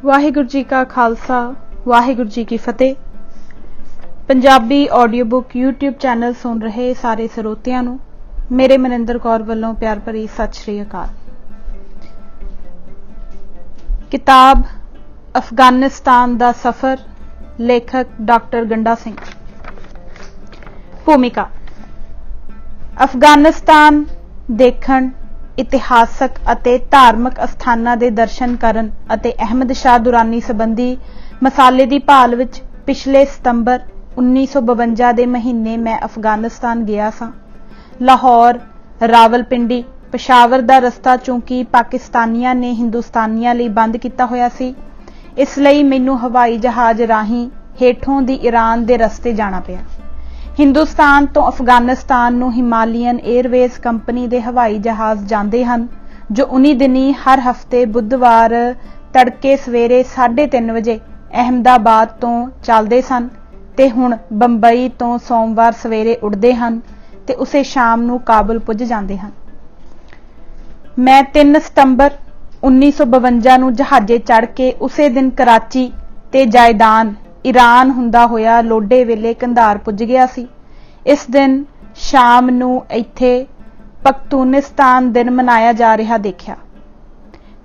वाहिगुरू जी का खालसा वाहिगुरू जी की फतेह। Punjabi audio book YouTube channel सुन रहे सारे ਸਰੋਤਿਆਂ ਨੂੰ मेरे मनिंदर कौर ਵੱਲੋਂ प्यार भरी सत श्री अकाल। किताब अफगानिस्तान दा सफर, लेखक डॉक्टर गंडा सिंह। भूमिका अफगानिस्तान देखण, इतिहासक ਅਤੇ ਧਾਰਮਿਕ ਅਸਥਾਨਾਂ ਦੇ ਦਰਸ਼ਨ ਕਰਨ ਅਤੇ ਅਹਿਮਦ ਸ਼ਾਹ ਦੁਰਾਨੀ ਸੰਬੰਧੀ ਮਸਾਲੇ ਦੀ ਭਾਲ ਵਿੱਚ ਪਿਛਲੇ ਸਤੰਬਰ 1952 ਦੇ ਮਹੀਨੇ ਮੈਂ ਅਫਗਾਨਿਸਤਾਨ ਗਿਆ ਸਾਂ। ਲਾਹੌਰ, ਰਾਵਲਪਿੰਡੀ, ਪਸ਼ਾਵਰ ਦਾ ਰਸਤਾ ਚੂੰਕਿ ਪਾਕਿਸਤਾਨੀਆਂ ਨੇ ਹਿੰਦੁਸਤਾਨੀਆਂ ਲਈ ਬੰਦ ਕੀਤਾ ਹੋਇਆ ਸੀ, ਇਸ ਲਈ ਮੈਨੂੰ ਹਵਾਈ ਜਹਾਜ਼ ਰਾਹੀਂ ਹੇਠੋਂ ਦੀ ਈਰਾਨ ਦੇ ਰਸਤੇ ਜਾਣਾ ਪਿਆ। ਹਿੰਦੁਸਤਾਨ ਤੋਂ ਅਫਗਾਨਿਸਤਾਨ ਨੂੰ ਹਿਮਾਲੀਅਨ 에ਅਰਵੇਜ਼ ਕੰਪਨੀ ਦੇ ਹਵਾਈ ਜਹਾਜ਼ ਜਾਂਦੇ ਹਨ, ਜੋ ਉਨੀ ਦਿਨੀ ਹਰ ਹਫ਼ਤੇ ਬੁੱਧਵਾਰ ਤੜਕੇ ਸਵੇਰੇ 3:30 ਵਜੇ ਅਹਿਮਦਾਬਾਦ ਤੋਂ ਚੱਲਦੇ ਸਨ ਤੇ ਹੁਣ ਬੰਬਈ ਤੋਂ ਸੋਮਵਾਰ ਸਵੇਰੇ ਉੱਡਦੇ ਹਨ ਤੇ ਉਸੇ ਸ਼ਾਮ ਨੂੰ ਕਾਬਲ ਪੁੱਜ ਜਾਂਦੇ ਹਨ। ਮੈਂ 3 ਸਤੰਬਰ 1952 ਨੂੰ ਜਹਾਜ਼ੇ ਚੜ੍ਹ ਕੇ ਉਸੇ ਦਿਨ ਕਰਾਚੀ ਤੇ ਜਾਇਦਾਨ ਈਰਾਨ ਹੁੰਦਾ ਹੋਇਆ ਲੋਡੇ ਵੇਲੇ ਕੰਧਾਰ ਪੁੱਜ ਗਿਆ ਸੀ। ਇਸ ਦਿਨ ਸ਼ਾਮ ਨੂੰ ਇੱਥੇ ਪਖਤੂਨਿਸਤਾਨ ਦਿਨ ਮਨਾਇਆ ਜਾ ਰਿਹਾ ਦੇਖਿਆ।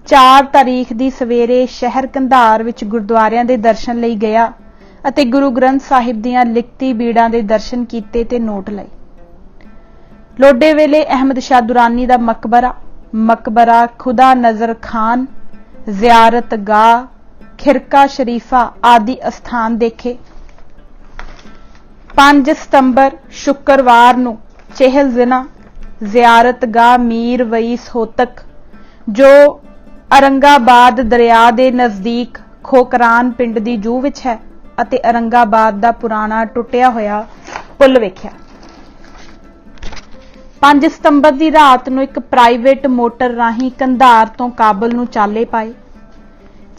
4 ਤਾਰੀਖ ਦੀ ਸਵੇਰੇ ਸ਼ਹਿਰ ਕੰਧਾਰ ਵਿੱਚ ਗੁਰਦੁਆਰਿਆਂ ਦੇ ਦਰਸ਼ਨ ਲਈ ਗਿਆ ਅਤੇ ਗੁਰੂ ਗ੍ਰੰਥ ਸਾਹਿਬ ਦੀਆਂ ਲਿਖਤੀ ਬੀੜਾਂ ਦੇ ਦਰਸ਼ਨ ਕੀਤੇ ਤੇ ਨੋਟ ਲਏ। ਲੋਡੇ ਵੇਲੇ ਅਹਿਮਦ ਸ਼ਾਹ ਦੁਰਾਨੀ ਦਾ ਮਕਬਰਾ ਖੁਦਾ ਨਜ਼ਰ ਖਾਨ, ਜ਼ਿਆਰਤਗਾਹ, ਖਿਰਕਾ ਸ਼ਰੀਫਾ ਆਦਿ ਅਸਥਾਨ ਦੇਖੇ। 5 ਸਤੰਬਰ ਸ਼ੁੱਕਰਵਾਰ ਨੂੰ ਚਹਿਲ ਜ਼ਿਨਾ, ਜ਼ਿਆਰਤਗਾਹ ਮੀਰ ਵਈਸ ਹੋਤਕ ਜੋ ਔਰੰਗਾਬਾਦ ਦਰਿਆ ਦੇ ਨਜ਼ਦੀਕ ਖੋਕਰਾਨ ਪਿੰਡ ਦੀ ਜੂਹ ਵਿੱਚ ਹੈ ਅਤੇ ਔਰੰਗਾਬਾਦ ਦਾ ਪੁਰਾਣਾ ਟੁੱਟਿਆ ਹੋਇਆ ਪੁਲ ਵੇਖਿਆ। 5 ਸਤੰਬਰ ਦੀ ਰਾਤ ਨੂੰ ਇੱਕ ਪ੍ਰਾਈਵੇਟ ਮੋਟਰ ਰਾਹੀਂ ਕੰਧਾਰ ਤੋਂ ਕਾਬਲ ਨੂੰ ਚਾਲੇ ਪਾਏ।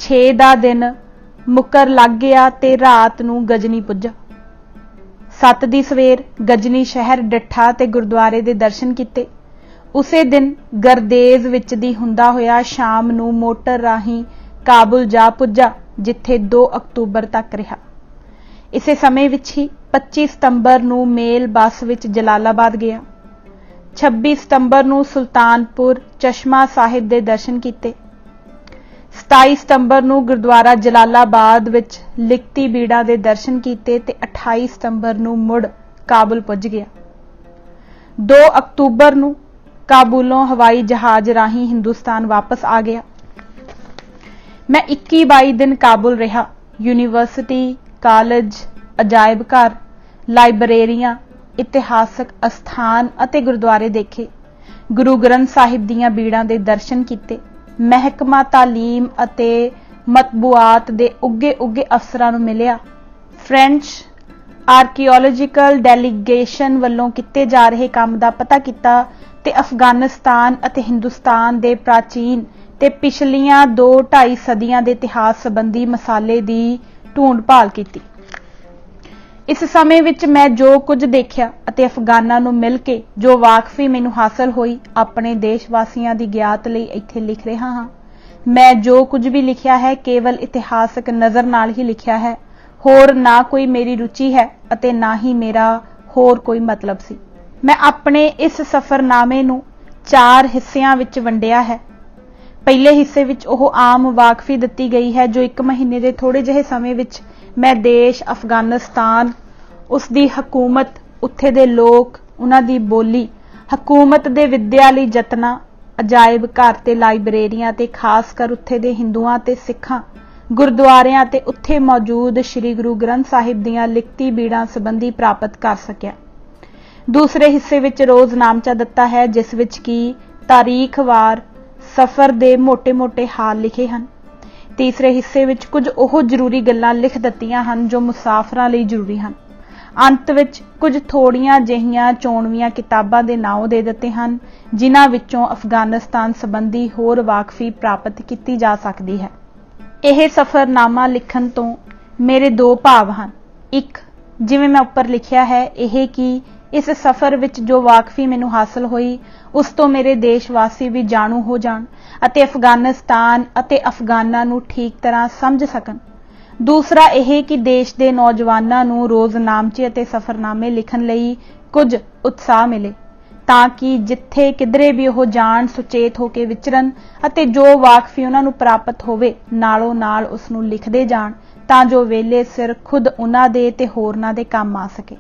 6 ਦਾ ਦਿਨ ਮੁਕਰ ਲੱਗ ਗਿਆ ਤੇ ਰਾਤ ਨੂੰ ਗਜਨੀ ਪੁੱਜਾ। 7 ਦੀ ਸਵੇਰ ਗਜਨੀ ਸ਼ਹਿਰ ਡਿੱਠਾ ਤੇ ਗੁਰਦੁਆਰੇ ਦੇ ਦਰਸ਼ਨ ਕੀਤੇ। ਉਸੇ ਦਿਨ ਗਰਦੇਜ਼ ਵਿੱਚ ਦੀ ਹੁੰਦਾ ਹੋਇਆ ਸ਼ਾਮ ਨੂੰ ਮੋਟਰ ਰਾਹੀਂ ਕਾਬੁਲ ਜਾ ਪੁੱਜਾ, ਜਿੱਥੇ 2 ਅਕਤੂਬਰ ਤੱਕ ਰਿਹਾ। ਇਸੇ ਸਮੇਂ ਵਿੱਚ ਹੀ 25 ਸਤੰਬਰ ਨੂੰ ਮੇਲ ਬੱਸ ਵਿੱਚ ਜਲਾਲਾਬਾਦ ਗਿਆ। 26 ਸਤੰਬਰ ਨੂੰ ਸੁਲਤਾਨਪੁਰ ਚਸ਼ਮਾ ਸਾਹਿਬ ਦੇ ਦਰਸ਼ਨ ਕੀਤੇ। 27 ਸਤੰਬਰ ਨੂੰ ਗੁਰਦੁਆਰਾ ਜਲਾਲਾਬਾਦ ਵਿੱਚ ਲਿਖਤੀ ਬੀੜਾਂ ਦੇ ਦਰਸ਼ਨ ਕੀਤੇ ਤੇ 28 ਸਤੰਬਰ ਨੂੰ ਮੁੜ ਕਾਬੁਲ ਪੁੱਜ ਗਿਆ। 2 ਅਕਤੂਬਰ ਨੂੰ ਕਾਬੁਲੋਂ ਹਵਾਈ ਜਹਾਜ਼ ਰਾਹੀਂ ਹਿੰਦੁਸਤਾਨ ਵਾਪਸ ਆ ਗਿਆ। ਮੈਂ 21-22 ਦਿਨ ਕਾਬੁਲ ਰਿਹਾ। ਯੂਨੀਵਰਸਿਟੀ, ਕਾਲਜ, ਅਜਾਇਬ ਘਰ, ਲਾਇਬ੍ਰੇਰੀਆਂ, ਇਤਿਹਾਸਕ ਅਸਥਾਨ ਅਤੇ ਗੁਰਦੁਆਰੇ ਦੇਖੇ। ਗੁਰੂ ਗ੍ਰੰਥ ਸਾਹਿਬ ਦੀਆਂ ਬੀੜਾਂ ਦੇ ਦਰਸ਼ਨ ਕੀਤੇ। ਮਹਿਕਮਾ ਤਾਲੀਮ ਅਤੇ ਮਤਬੂਆਤ ਦੇ ਉੱਗੇ ਅਫਸਰਾਂ ਨੂੰ ਮਿਲਿਆ। ਫ੍ਰੈਂਚ ਆਰਕੀਓਲੋਜੀਕਲ ਡੈਲੀਗੇਸ਼ਨ ਵੱਲੋਂ ਕੀਤੇ ਜਾ ਰਹੇ ਕੰਮ ਦਾ ਪਤਾ ਕੀਤਾ ਤੇ ਅਫਗਾਨਿਸਤਾਨ ਅਤੇ ਹਿੰਦੁਸਤਾਨ ਦੇ ਪ੍ਰਾਚੀਨ ਤੇ ਪਿਛਲੀਆਂ 2-2.5 ਸਦੀਆਂ ਦੇ ਇਤਿਹਾਸ ਸੰਬੰਧੀ ਮਸਾਲੇ ਦੀ ਢੂੰਡ ਭਾਲ ਕੀਤੀ। ਇਸ ਸਮੇਂ ਵਿੱਚ ਮੈਂ ਜੋ ਕੁਝ ਦੇਖਿਆ ਅਤੇ ਅਫਗਾਨਾਂ ਨੂੰ ਮਿਲ ਕੇ ਜੋ ਵਾਕਫੀ ਮੈਨੂੰ ਹਾਸਲ ਹੋਈ, ਆਪਣੇ ਦੇਸ਼ ਵਾਸੀਆਂ ਦੀ ਗਿਆਤ ਲਈ ਇੱਥੇ ਲਿਖ ਰਿਹਾ ਹਾਂ। ਮੈਂ ਜੋ ਕੁਝ ਵੀ ਲਿਖਿਆ ਹੈ ਕੇਵਲ ਇਤਿਹਾਸਕ ਨਜ਼ਰ ਨਾਲ ਹੀ ਲਿਖਿਆ ਹੈ। ਹੋਰ ਨਾ ਕੋਈ ਮੇਰੀ ਰੁਚੀ ਹੈ ਅਤੇ ਨਾ ਹੀ ਮੇਰਾ ਹੋਰ ਕੋਈ ਮਤਲਬ ਸੀ। ਮੈਂ ਆਪਣੇ ਇਸ ਸਫ਼ਰਨਾਮੇ ਨੂੰ 4 ਹਿੱਸਿਆਂ ਵਿੱਚ ਵੰਡਿਆ ਹੈ। ਪਹਿਲੇ ਹਿੱਸੇ ਵਿੱਚ ਉਹ ਆਮ ਵਾਕਫੀ ਦਿੱਤੀ ਗਈ ਹੈ ਜੋ 1 ਮਹੀਨੇ ਦੇ ਥੋੜੇ ਜਿਹੇ ਸਮੇਂ ਵਿੱਚ ਮੈਂ ਦੇਸ਼ ਅਫਗਾਨਿਸਤਾਨ, ਉਸ ਦੀ ਹਕੂਮਤ, ਉੱਥੇ ਦੇ ਲੋਕ, ਉਹਨਾਂ ਦੀ ਬੋਲੀ, ਹਕੂਮਤ ਦੇ ਵਿੱਦਿਆ ਲਈ ਯਤਨਾਂ, ਅਜਾਇਬ ਘਰ ਤੇ ਲਾਇਬ੍ਰੇਰੀਆਂ ਤੇ ਖਾਸ ਕਰ ਉੱਥੇ ਦੇ ਹਿੰਦੂਆਂ ਤੇ ਸਿੱਖਾਂ, ਗੁਰਦੁਆਰਿਆਂ ਤੇ ਉੱਥੇ ਮੌਜੂਦ ਸ੍ਰੀ ਗੁਰੂ ਗ੍ਰੰਥ ਸਾਹਿਬ ਦੀਆਂ ਲਿਖਤੀ ਬੀੜਾਂ ਸੰਬੰਧੀ ਪ੍ਰਾਪਤ ਕਰ ਸਕਿਆ। ਦੂਸਰੇ ਹਿੱਸੇ ਵਿੱਚ ਰੋਜ਼ਨਾਮਚਾ ਦਿੱਤਾ ਹੈ, ਜਿਸ ਵਿੱਚ ਕਿ ਤਾਰੀਖਵਾਰ ਸਫ਼ਰ ਦੇ ਮੋਟੇ-ਮੋਟੇ ਹਾਲ ਲਿਖੇ ਹਨ। ਤੀਸਰੇ ਹਿੱਸੇ ਵਿੱਚ ਕੁਝ ਉਹ ਜ਼ਰੂਰੀ ਗੱਲਾਂ ਲਿਖ ਦਿੱਤੀਆਂ ਹਨ ਜੋ ਮੁਸਾਫਰਾਂ ਲਈ ਜ਼ਰੂਰੀ ਹਨ। ਅੰਤ ਵਿੱਚ ਕੁਝ ਥੋੜੀਆਂ ਜਿਹੀਆਂ ਚੋਣਵੀਆਂ ਕਿਤਾਬਾਂ ਦੇ ਨਾਮ ਦੇ ਦਿੱਤੇ ਹਨ, ਜਿਨ੍ਹਾਂ ਵਿੱਚੋਂ ਅਫਗਾਨਿਸਤਾਨ ਸੰਬੰਧੀ ਹੋਰ ਵਾਕਫੀ ਪ੍ਰਾਪਤ ਕੀਤੀ ਜਾ ਸਕਦੀ ਹੈ। ਇਹ ਸਫ਼ਰਨਾਮਾ ਲਿਖਣ ਤੋਂ ਮੇਰੇ 2 ਭਾਵ ਹਨ। ਇੱਕ, ਜਿਵੇਂ ਮੈਂ ਉੱਪਰ ਲਿਖਿਆ ਹੈ, ਇਹ ਕਿ इस सफर विच जो वाकफी मैनूं हासिल हुई उस तो मेरे देशवासी भी जाणू हो जाण अते अफगानिस्तान अते अफगानां नूं ठीक तरह समझ सकन। दूसरा यह कि देश के नौजवानों नूं रोज़नामचे अते सफरनामे लिखण लई कुछ उत्साह मिले ताकि जिथे किधरे भी वो जाण सुचेत होकर विचरन अते जो वाकफी उन्हां नूं प्राप्त होवे नालों नाल उस नूं लिखदे जाण तां जो वेले सिर खुद उन्हां दे ते होरनां दे काम आ सके।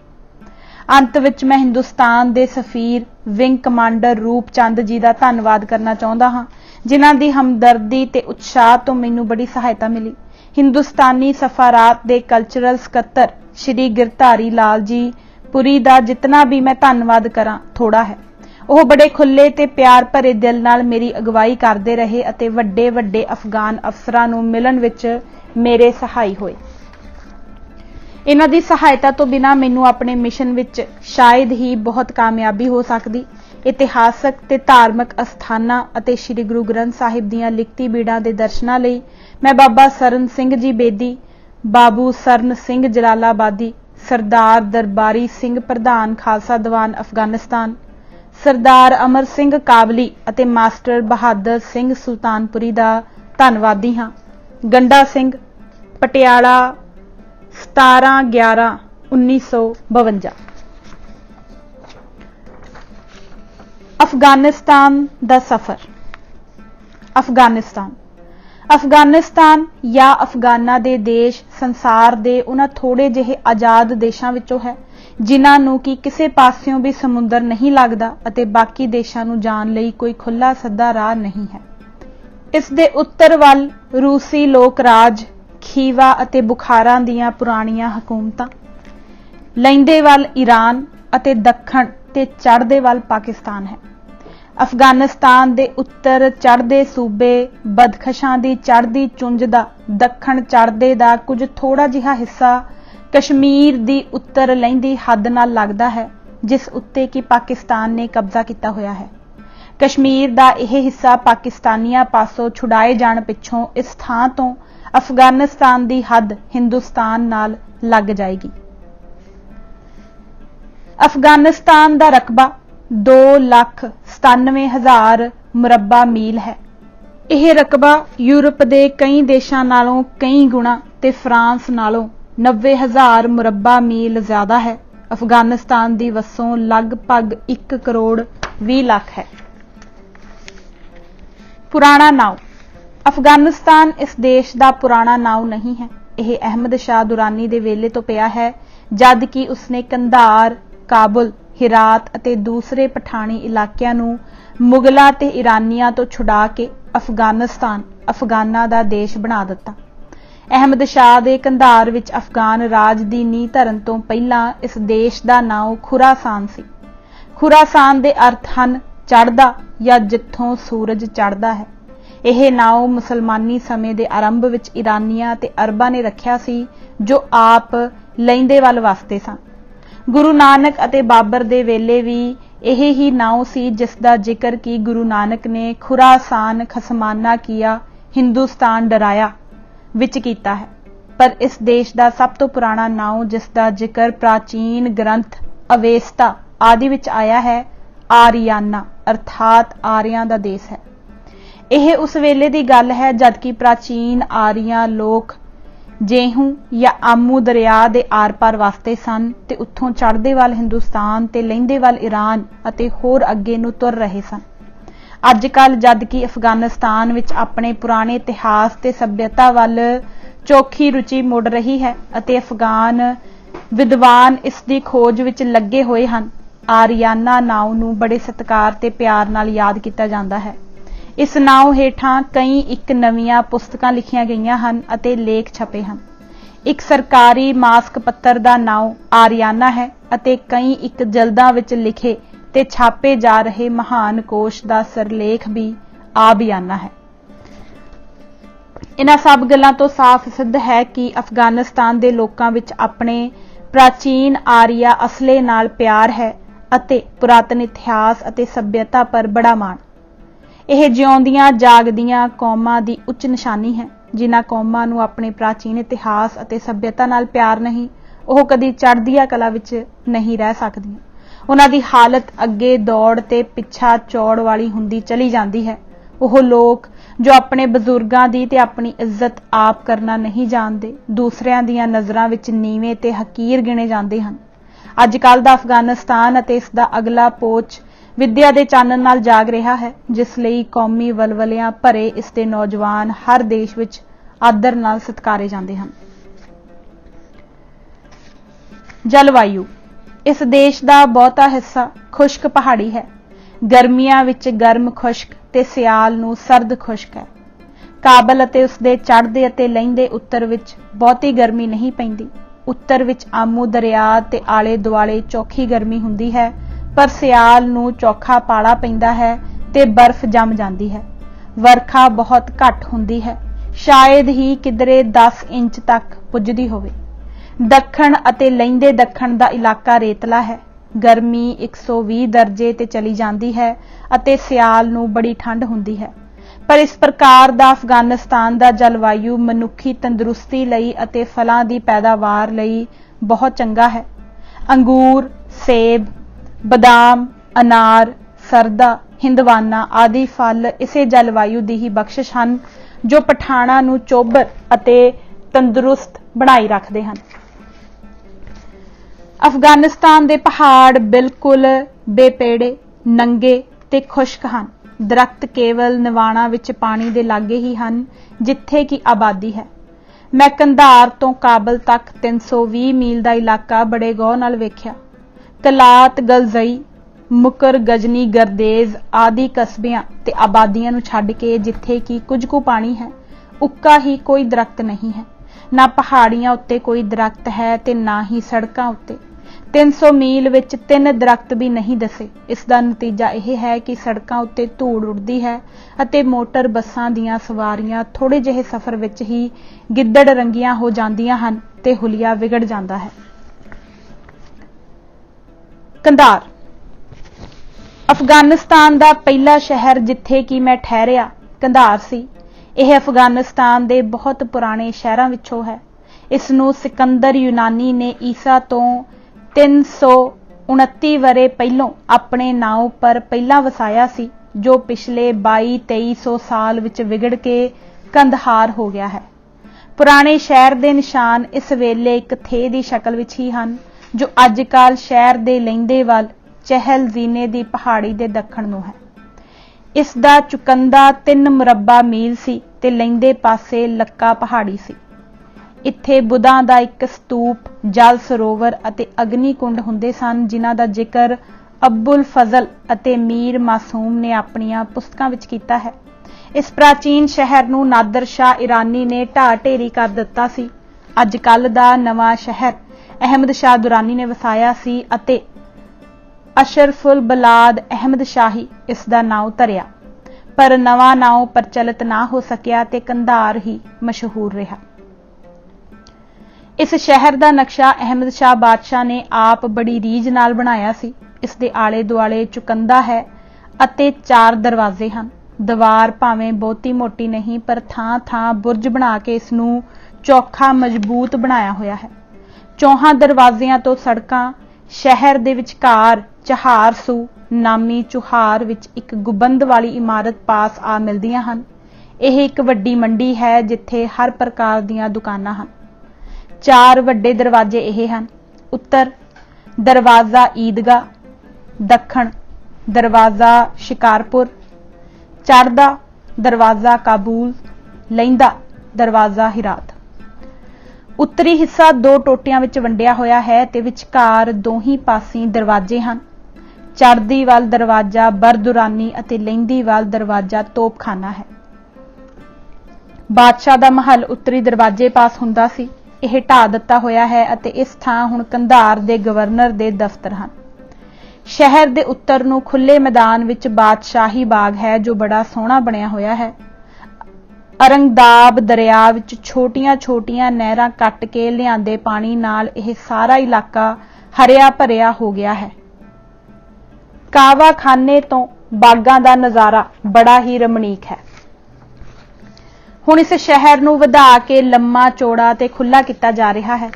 अंत विच मैं हिंदुस्तान दे सफीर विंग कमांडर रूप चंद जी का धन्नवाद करना चाहुंदा हां जिन्हां दी हमदर्दी ते उत्साह तो मैनूं बड़ी सहायता मिली। हिंदुस्तानी सफारात दे कल्चरल सकत्तर श्री गिरधारी लाल जी पुरी दा जितना भी मैं धन्नवाद करां थोड़ा है। वह बड़े खुले ते प्यार भरे दिल नाल मेरी अगवाई करते रहे अते वड्डे वड्डे अफगान अफसरां नूं मिलण विच मेरे सहाई होए। इन्हां दी सहायता तो बिना मैनूं अपने मिशन विच शायद ही बहुत कामयाबी हो सकदी। इतिहासक ते धार्मिक अस्थानां अते श्री गुरु ग्रंथ साहिब दीआं लिखती बीड़ां दे दर्शनां लई मैं बाबा सरन सिंह जी बेदी, बाबू सरन सिंह जलालाबादी, सरदार दरबारी सिंह प्रधान खालसा दीवान अफगानिस्तान, सरदार अमर सिंह काबली अते मास्टर बहादुर सिंह सुल्तानपुरी दा धन्नवादी हां। गंडा सिंह, पटियाला 17/11/1952। अफगानिस्तान दा सफर। अफगानिस्तान या अफगाना दे देश संसार दे उन्हां थोड़े जिहे आजाद देशां विचों है जिन्हां नूं कि किसी पासियों भी समुंदर नहीं लगदा अते बाकी देशां नूं जाण लई कोई खुला सद्दा राह नहीं है। इस दे उत्तर वल रूसी लोक राज, खीवा अते बुखारा दीआं पुराणियां हुकूमतां, लैंदे वल ईरान अते दखण ते चढ़दे वल पाकिस्तान है। अफगानिस्तान दे उत्तर चढ़दे सूबे बदखशां दी चढ़दी चुंज दा दखण चढ़दे दा कुछ थोड़ा जिहा हिस्सा कश्मीर दी उत्तर लैंदी हद नाल लगदा है जिस उत्ते कि पाकिस्तान ने कब्जा किया होया है। कश्मीर दा यह हिस्सा पाकिस्तानियां पासों छुड़ाए जाण पिछों इस थां तो अफगानिस्तान दी हद हिंदुस्तान नाल लग जाएगी। अफगानिस्तान दा रकबा 2,97,000 मुरब्बा मील है। यह रकबा यूरोप के कई देशों नालों कई गुणा ते फ्रांस नालों 90,000 मुरब्बा मील ज्यादा है। अफगानिस्तान की वसों लगभग 1,20,00,000 है। पुराना नाव। अफगानिस्तान इस देश का पुराना नाव नहीं है। यह अहमद शाह दुरानी के वेले तो पिया है जद कि उसने कंधार, काबुल, हिरात अते दूसरे पठानी इलाकिਆਂ ਨੂੰ मुगलों ते ईरानियों तो छुड़ा के अफगानिस्तान अफगाना का देश बना दिता। अहमद शाह के कंधार विच अफगान राज की नींह धरन तो पहला इस देश का नाम खुरासान सी। खुरासान के अर्थ हैं चढ़दा या जिथों सूरज चढ़दा है। यह नाम मुसलमानी समय के आरंभ विच ईरानियां ते अरबां ने रखिया सी जो आप लैंदे वल वसते सन। गुरु नानक अते बाबर दे वेले भी यही ही नाव सी जिसका जिक्र कि गुरु नानक ने खुरासान खसमाना किया, हिंदुस्तान डराया विच कीता है। पर इस देश का सब तो पुराना नाव जिसका जिक्र प्राचीन ग्रंथ अवेस्ता आदि विच आया है आरियाना अर्थात आर्यां दा देश है। यह उस वेले की गल है जबकि प्राचीन आर्या लोक जेहू या आमू दरिया के आर पार वसते सन ते उत्थों चढ़दे वाल हिंदुस्तान ते लैंदे वाल ईरान अते होर अगे नूं तुर रहे सन। अजकल जदकि अफगानिस्तान विच अपने पुराने इतिहास ते सभ्यता वाल चौखी रुचि मुड़ रही है अते अफगान विद्वान इसकी खोज विच लगे हुए हैं। आरियाना नाव नूं बड़े सत्कार ते प्यार नाल याद किया जाता है। इस नाव हेठां कई एक नवीं पुस्तकां लिखियां गईयां हन अते लेख छपे हैं। एक सरकारी मास्क पत्र का नाम आरियाना है अते कई एक जल्दां विच लिखे ते छापे जा रहे महान कोश का सिरलेख भी आबियाना है। इन्हां सब गल्लां तो साफ सिद्ध है कि अफगानिस्तान के लोकां विच अपने प्राचीन आर्या असले नाल प्यार है अते पुरातन इतिहास अते सभ्यता पर बड़ा माण। यह जिउंदियां जागदियां कौमां की उच्च निशानी है। जिन्हां कौमां नूं अपने प्राचीन इतिहास अते सभ्यता नाल प्यार नहीं, वह कदी चढ़दिया कला विच नहीं रह सकदियां। ਉਹਨਾਂ ਦੀ ਹਾਲਤ ਅੱਗੇ ਦੌੜ ਤੇ ਪਿੱਛਾ ਚੌੜ ਵਾਲੀ ਹੁੰਦੀ ਚਲੀ ਜਾਂਦੀ ਹੈ। ਉਹ ਲੋਕ ਜੋ ਆਪਣੇ ਬਜ਼ੁਰਗਾਂ ਦੀ ਤੇ ਆਪਣੀ ਇੱਜ਼ਤ ਆਪ ਕਰਨਾ ਨਹੀਂ ਜਾਣਦੇ, ਦੂਸਰਿਆਂ ਦੀਆਂ ਨਜ਼ਰਾਂ ਵਿੱਚ ਨੀਵੇਂ ਤੇ ਹਕੀਰ ਗਿਣੇ ਜਾਂਦੇ ਹਨ। ਅੱਜ ਕੱਲ੍ਹ ਦਾ ਅਫਗਾਨਿਸਤਾਨ ਅਤੇ ਇਸ ਦਾ ਅਗਲਾ ਪੋਚ ਵਿਦਿਆ ਦੇ ਚਾਨਣ ਨਾਲ ਜਾਗ ਰਿਹਾ ਹੈ, ਜਿਸ ਲਈ ਕੌਮੀ ਵਲਵਲਿਆਂ ਭਰੇ ਇਸ ਦੇ ਨੌਜਵਾਨ ਹਰ ਦੇਸ਼ ਵਿੱਚ ਆਦਰ ਨਾਲ ਸਤਿਕਾਰੇ ਜਾਂਦੇ ਹਨ। ਜਲਵਾਯੂ। ਇਸ ਦੇਸ਼ ਦਾ ਬਹੁਤਾ ਹਿੱਸਾ ਖੁਸ਼ਕ ਪਹਾੜੀ ਹੈ। ਗਰਮੀਆਂ ਵਿੱਚ ਗਰਮ ਖੁਸ਼ਕ ਤੇ ਸਿਆਲ ਨੂੰ ਸਰਦ ਖੁਸ਼ਕ ਹੈ। ਕਾਬਲ ਅਤੇ ਉਸਦੇ ਚੜ੍ਹਦੇ ਅਤੇ ਲਹਿੰਦੇ ਉੱਤਰ ਵਿੱਚ ਬਹੁਤੀ ਗਰਮੀ ਨਹੀਂ ਪੈਂਦੀ। ਉੱਤਰ ਵਿੱਚ ਆਮੂ ਦਰਿਆ ਤੇ ਆਲੇ ਦੁਆਲੇ ਚੌਖੀ ਗਰਮੀ ਹੁੰਦੀ ਹੈ, ਪਰ ਸਿਆਲ ਨੂੰ ਚੌਖਾ ਪਾਲਾ ਪੈਂਦਾ ਹੈ ਤੇ ਬਰਫ਼ ਜੰਮ ਜਾਂਦੀ ਹੈ। ਵਰਖਾ ਬਹੁਤ ਘੱਟ ਹੁੰਦੀ ਹੈ, ਸ਼ਾਇਦ ਹੀ ਕਿਧਰੇ 10 ਇੰਚ ਤੱਕ ਪੁੱਜਦੀ ਹੋਵੇ। ਦੱਖਣ ਅਤੇ ਲਹਿੰਦੇ ਦੱਖਣ ਦਾ ਇਲਾਕਾ ਰੇਤਲਾ ਹੈ। ਗਰਮੀ 120 ਦਰਜੇ ਤੇ ਚਲੀ ਜਾਂਦੀ ਹੈ ਅਤੇ ਸਿਆਲ ਨੂੰ ਬੜੀ ਠੰਡ ਹੁੰਦੀ ਹੈ। ਪਰ ਇਸ ਪ੍ਰਕਾਰ ਦਾ ਅਫਗਾਨਿਸਤਾਨ ਦਾ ਜਲਵਾਯੂ ਮਨੁੱਖੀ ਤੰਦਰੁਸਤੀ ਲਈ ਅਤੇ ਫਲਾਂ ਦੀ ਪੈਦਾਵਾਰ ਲਈ ਬਹੁਤ ਚੰਗਾ ਹੈ। ਅੰਗੂਰ, ਸੇਬ, ਬਦਾਮ, ਅਨਾਰ, ਸਰਦਾ, ਹਿੰਦਵਾਨਾ ਆਦਿ ਫਲ ਇਸੇ ਜਲਵਾਯੂ ਦੀ ਹੀ ਬਖਸ਼ਿਸ਼ ਹਨ, ਜੋ ਪਠਾਨਾਂ ਨੂੰ ਚੋਬਰ ਅਤੇ ਤੰਦਰੁਸਤ ਬਣਾਈ ਰੱਖਦੇ ਹਨ। ਅਫਗਾਨਿਸਤਾਨ ਦੇ ਪਹਾੜ ਬਿਲਕੁਲ ਬੇਪੇੜੇ, ਨੰਗੇ ਤੇ ਖੁਸ਼ਕ ਹਨ। ਦਰਖਤ ਕੇਵਲ ਨਿਵਾਣਾ ਵਿੱਚ ਪਾਣੀ ਦੇ ਲਾਗੇ ਹੀ ਹਨ, ਜਿੱਥੇ ਕਿ ਆਬਾਦੀ ਹੈ। ਮੈਂ ਕੰਧਾਰ ਤੋਂ ਕਾਬਲ ਤੱਕ 320 ਮੀਲ ਦਾ ਇਲਾਕਾ ਬੜੇ ਗੌਰ ਨਾਲ ਵੇਖਿਆ। ਕਲਾਤ, ਗਲਜ਼ਈ, ਮੁਕਰ, ਗਜਨੀ, ਗਰਦੇਜ਼ ਆਦਿ ਕਸਬਿਆਂ ਤੇ ਆਬਾਦੀਆਂ ਨੂੰ ਛੱਡ ਕੇ ਜਿੱਥੇ ਕਿ ਕੁਝ ਕੁ ਪਾਣੀ ਹੈ, ਉੱਕਾ ਹੀ ਕੋਈ ਦਰਖਤ ਨਹੀਂ ਹੈ। ਨਾ ਪਹਾੜੀਆਂ ਉੱਤੇ ਕੋਈ ਦਰਖਤ ਹੈ ਤੇ ਨਾ ਹੀ ਸੜਕਾਂ ਉੱਤੇ। 300 ਮੀਲ ਵਿੱਚ 3 ਦਰਖਤ ਵੀ ਨਹੀਂ ਦੱਸੇ। ਇਸ ਦਾ ਨਤੀਜਾ ਇਹ ਹੈ ਕਿ ਸੜਕਾਂ ਉੱਤੇ ਧੂੜ ਉੱਡਦੀ ਹੈ ਅਤੇ ਮੋਟਰ ਬੱਸਾਂ ਦੀਆਂ ਸਵਾਰੀਆਂ ਥੋੜੇ ਜਿਹੇ ਸਫ਼ਰ ਵਿੱਚ ਹੀ ਗਿੱਦੜ ਰੰਗੀਆਂ ਹੋ ਜਾਂਦੀਆਂ ਹਨ ਤੇ ਹੁਲੀਆ ਵਿਗੜ ਜਾਂਦਾ ਹੈ। ਕੰਧਾਰ। ਅਫਗਾਨਿਸਤਾਨ ਦਾ ਪਹਿਲਾ ਸ਼ਹਿਰ ਜਿੱਥੇ ਕਿ ਮੈਂ ਠਹਿਰਿਆ ਕੰਧਾਰ ਸੀ। ਇਹ ਅਫਗਾਨਿਸਤਾਨ ਦੇ ਬਹੁਤ ਪੁਰਾਣੇ ਸ਼ਹਿਰਾਂ ਵਿੱਚੋਂ ਹੈ। ਇਸ ਨੂੰ ਸਿਕੰਦਰ ਯੂਨਾਨੀ ਨੇ ਈਸਾ ਤੋਂ 329 ਵਰੇ ਪਹਿਲੋਂ ਆਪਣੇ ਨਾਂ ਉੱਪਰ ਪਹਿਲਾਂ ਵਸਾਇਆ ਸੀ, ਜੋ ਪਿਛਲੇ 2200-2300 ਸਾਲ ਵਿੱਚ ਵਿਗੜ ਕੇ ਕੰਦਹਾਰ ਹੋ ਗਿਆ ਹੈ। ਪੁਰਾਣੇ ਸ਼ਹਿਰ ਦੇ ਨਿਸ਼ਾਨ ਇਸ ਵੇਲੇ ਇੱਕ ਥੇ ਦੀ ਸ਼ਕਲ ਵਿੱਚ ਹੀ ਹਨ, ਜੋ ਅੱਜ ਕੱਲ੍ਹ ਸ਼ਹਿਰ ਦੇ ਲਹਿੰਦੇ ਵੱਲ ਚਹਿਲ ਜ਼ੀਨੇ ਦੀ ਪਹਾੜੀ ਦੇ ਦੱਖਣ ਨੂੰ ਹੈ। ਇਸ ਦਾ ਚੁਕੰਦਾ 3 ਮੁਰੱਬਾ ਮੀਲ ਸੀ ਤੇ ਲਹਿੰਦੇ ਪਾਸੇ ਲੱਕਾ ਪਹਾੜੀ ਸੀ। ਇੱਥੇ ਬੁੱਧਾਂ ਦਾ ਇੱਕ ਸਤੂਪ, ਜਲ ਸਰੋਵਰ ਅਤੇ ਅਗਨੀ ਕੁੰਡ ਹੁੰਦੇ ਸਨ, ਜਿਨ੍ਹਾਂ ਦਾ ਜ਼ਿਕਰ ਅਬੁਲ ਫਜ਼ਲ ਅਤੇ ਮੀਰ ਮਾਸੂਮ ਨੇ ਆਪਣੀਆਂ ਪੁਸਤਕਾਂ ਵਿੱਚ ਕੀਤਾ ਹੈ। ਇਸ ਪ੍ਰਾਚੀਨ ਸ਼ਹਿਰ ਨੂੰ ਨਾਦਰ ਸ਼ਾਹ ਇਰਾਨੀ ਨੇ ਢਾਹ ਢੇਰੀ ਕਰ ਦਿੱਤਾ ਸੀ। ਅੱਜ ਕੱਲ੍ਹ ਦਾ ਨਵਾਂ ਸ਼ਹਿਰ ਅਹਿਮਦ ਸ਼ਾਹ ਦੁਰਾਨੀ ਨੇ ਵਸਾਇਆ ਸੀ ਅਤੇ ਅਸ਼ਰਫੁਲ ਬਲਾਦ ਅਹਿਮਦ ਸ਼ਾਹੀ ਇਸ ਦਾ ਨਾਮ ਧਰਿਆ, ਪਰ ਨਵਾਂ ਨਾਮ ਪ੍ਰਚਲਿਤ ਨਾ ਹੋ ਸਕਿਆ ਤੇ ਕੰਧਾਰ ਹੀ ਮਸ਼ਹੂਰ ਰਿਹਾ। ਇਸ ਸ਼ਹਿਰ ਦਾ ਨਕਸ਼ਾ ਅਹਿਮਦ ਸ਼ਾਹ ਬਾਦਸ਼ਾਹ ਨੇ ਆਪ ਬੜੀ ਰੀਝ ਨਾਲ ਬਣਾਇਆ ਸੀ। ਇਸ ਦੇ ਆਲੇ ਦੁਆਲੇ ਚੁਕੰਦਾ ਹੈ ਅਤੇ 4 ਦਰਵਾਜ਼ੇ ਹਨ। ਦੀਵਾਰ ਭਾਵੇਂ ਬਹੁਤੀ ਮੋਟੀ ਨਹੀਂ, ਪਰ ਥਾਂ ਥਾਂ ਬੁਰਜ ਬਣਾ ਕੇ ਇਸ ਨੂੰ ਚੌਖਾ ਮਜ਼ਬੂਤ ਬਣਾਇਆ ਹੋਇਆ ਹੈ। 4 ਦਰਵਾਜ਼ਿਆਂ ਤੋਂ ਸੜਕਾਂ ਸ਼ਹਿਰ ਦੇ ਵਿਚਕਾਰ ਚਹਾਰ ਸੂ ਨਾਮੀ ਚੁਹਾਰ ਵਿੱਚ ਇੱਕ ਗੁੰਬਦ ਵਾਲੀ ਇਮਾਰਤ ਪਾਸ ਆ ਮਿਲਦੀਆਂ ਹਨ। ਇਹ ਇੱਕ ਵੱਡੀ ਮੰਡੀ ਹੈ ਜਿੱਥੇ ਹਰ ਪ੍ਰਕਾਰ ਦੀਆਂ ਦੁਕਾਨਾਂ ਹਨ। 4 ਵੱਡੇ ਦਰਵਾਜ਼ੇ ਇਹ ਹਨ: ਉੱਤਰ ਦਰਵਾਜ਼ਾ ਈਦਗਾਹ, ਦੱਖਣ ਦਰਵਾਜ਼ਾ ਸ਼ਿਕਾਰਪੁਰ, ਚੜ੍ਹਦਾ ਦਰਵਾਜ਼ਾ ਕਾਬੂਲ, ਲਹਿੰਦਾ ਦਰਵਾਜ਼ਾ ਹਿਰਾਤ। ਉੱਤਰੀ ਹਿੱਸਾ 2 ਟੋਟਿਆਂ ਵਿੱਚ ਵੰਡਿਆ ਹੋਇਆ ਹੈ ਤੇ ਵਿਚਕਾਰ ਦੋਹੀਂ ਪਾਸੀਂ ਦਰਵਾਜ਼ੇ ਹਨ। ਚੜ੍ਹਦੀ ਵੱਲ ਦਰਵਾਜ਼ਾ ਬਰਦੁਰਾਨੀ ਅਤੇ ਲਹਿੰਦੀ ਵੱਲ ਦਰਵਾਜ਼ਾ ਤੋਪਖਾਨਾ ਹੈ। ਬਾਦਸ਼ਾਹ ਦਾ ਮਹੱਲ ਉੱਤਰੀ ਦਰਵਾਜ਼ੇ ਪਾਸ ਹੁੰਦਾ ਸੀ। ਇਹ ਢਾਹ ਦਿੱਤਾ ਹੋਇਆ ਹੈ ਅਤੇ ਇਸ ਥਾਂ ਹੁਣ ਕੰਧਾਰ ਦੇ ਗਵਰਨਰ ਦੇ ਦਫ਼ਤਰ ਹਨ। ਸ਼ਹਿਰ ਦੇ ਉੱਤਰ ਨੂੰ ਖੁੱਲੇ ਮੈਦਾਨ ਵਿੱਚ ਬਾਦਸ਼ਾਹੀ ਬਾਗ ਹੈ, ਜੋ ਬੜਾ ਸੋਹਣਾ ਬਣਿਆ ਹੋਇਆ ਹੈ। ਅਰੰਗਦਾਬ ਦਰਿਆ ਵਿੱਚ ਛੋਟੀਆਂ-ਛੋਟੀਆਂ ਨਹਿਰਾਂ ਕੱਟ ਕੇ ਲਿਆਂਦੇ ਪਾਣੀ ਨਾਲ ਇਹ ਸਾਰਾ ਇਲਾਕਾ ਹਰਿਆ ਭਰਿਆ ਹੋ ਗਿਆ ਹੈ। ਕਾਵਾਖਾਨੇ ਤੋਂ ਬਾਗਾਂ ਦਾ ਨਜ਼ਾਰਾ ਬੜਾ ਹੀ ਰਮਣੀਕ ਹੈ। ਹੁਣ ਇਸ ਸ਼ਹਿਰ ਨੂੰ ਵਧਾ ਕੇ ਲੰਮਾ ਚੌੜਾ ਤੇ ਖੁੱਲਾ ਕੀਤਾ ਜਾ ਰਿਹਾ ਹੈ।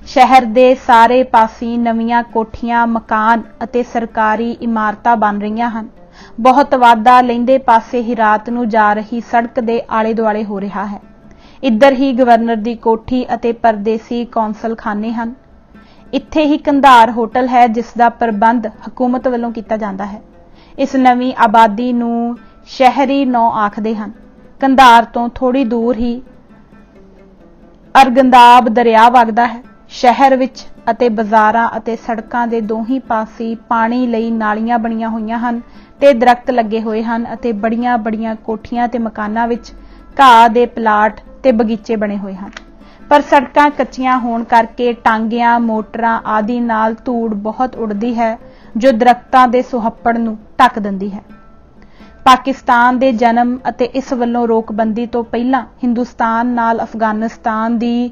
शहर दे सारे पासी नवीਆਂ कोठियां मकान ਅਤੇ सरकारी इमारतां बन रहीਆਂ ਹਨ। बहुत वाधा लैंदे पासे ही रात ਨੂੰ जा रही सड़क ਦੇ आले दुआले हो रहा है। इधर ही गवर्नर ਦੀ कोठी ਅਤੇ परदेसी कौंसल खाने ਹਨ। ਇੱਥੇ ही कंधार होटल है जिस ਦਾ प्रबंध हुकूमत ਵੱਲੋਂ ਕੀਤਾ ਜਾਂਦਾ है। इस नवीं आबादी ਨੂੰ शहरी नौ आखਦੇ ਹਨ। कंधार ਤੋਂ थोड़ी दूर ही अरगंदाब दरिया वगदा है। शहर विच ਅਤੇ ਬਾਜ਼ਾਰਾਂ ਅਤੇ ਸੜਕਾਂ ਦੇ ਦੋਹੀਂ ਪਾਸੇ ਪਾਣੀ ਲਈ ਨਾਲੀਆਂ ਬਣੀਆਂ ਹੋਈਆਂ ਹਨ ਤੇ ਦਰਖਤ ਲੱਗੇ ਹੋਏ ਹਨ ਅਤੇ ਬੜੀਆਂ-ਬੜੀਆਂ ਕੋਠੀਆਂ ਤੇ ਮਕਾਨਾਂ ਵਿੱਚ ਘਾਹ ਦੇ ਪਲਾਟ ਤੇ ਬਗੀਚੇ ਬਣੇ ਹੋਏ ਹਨ। ਪਰ ਸੜਕਾਂ ਕੱਚੀਆਂ ਹੋਣ ਕਰਕੇ ਟਾਂਗਿਆਂ ਮੋਟਰਾਂ ਆਦਿ ਨਾਲ ਧੂੜ ਬਹੁਤ ਉੱਡਦੀ ਹੈ ਜੋ ਦਰਖਤਾਂ ਦੇ ਸੁਹੱਪੜ ਨੂੰ ਢੱਕ ਦਿੰਦੀ ਹੈ। ਪਾਕਿਸਤਾਨ ਦੇ ਜਨਮ ਅਤੇ ਇਸ ਵੱਲੋਂ ਰੋਕਬੰਦੀ ਤੋਂ ਪਹਿਲਾਂ ਹਿੰਦੁਸਤਾਨ ਨਾਲ ਅਫਗਾਨਿਸਤਾਨ ਦੀ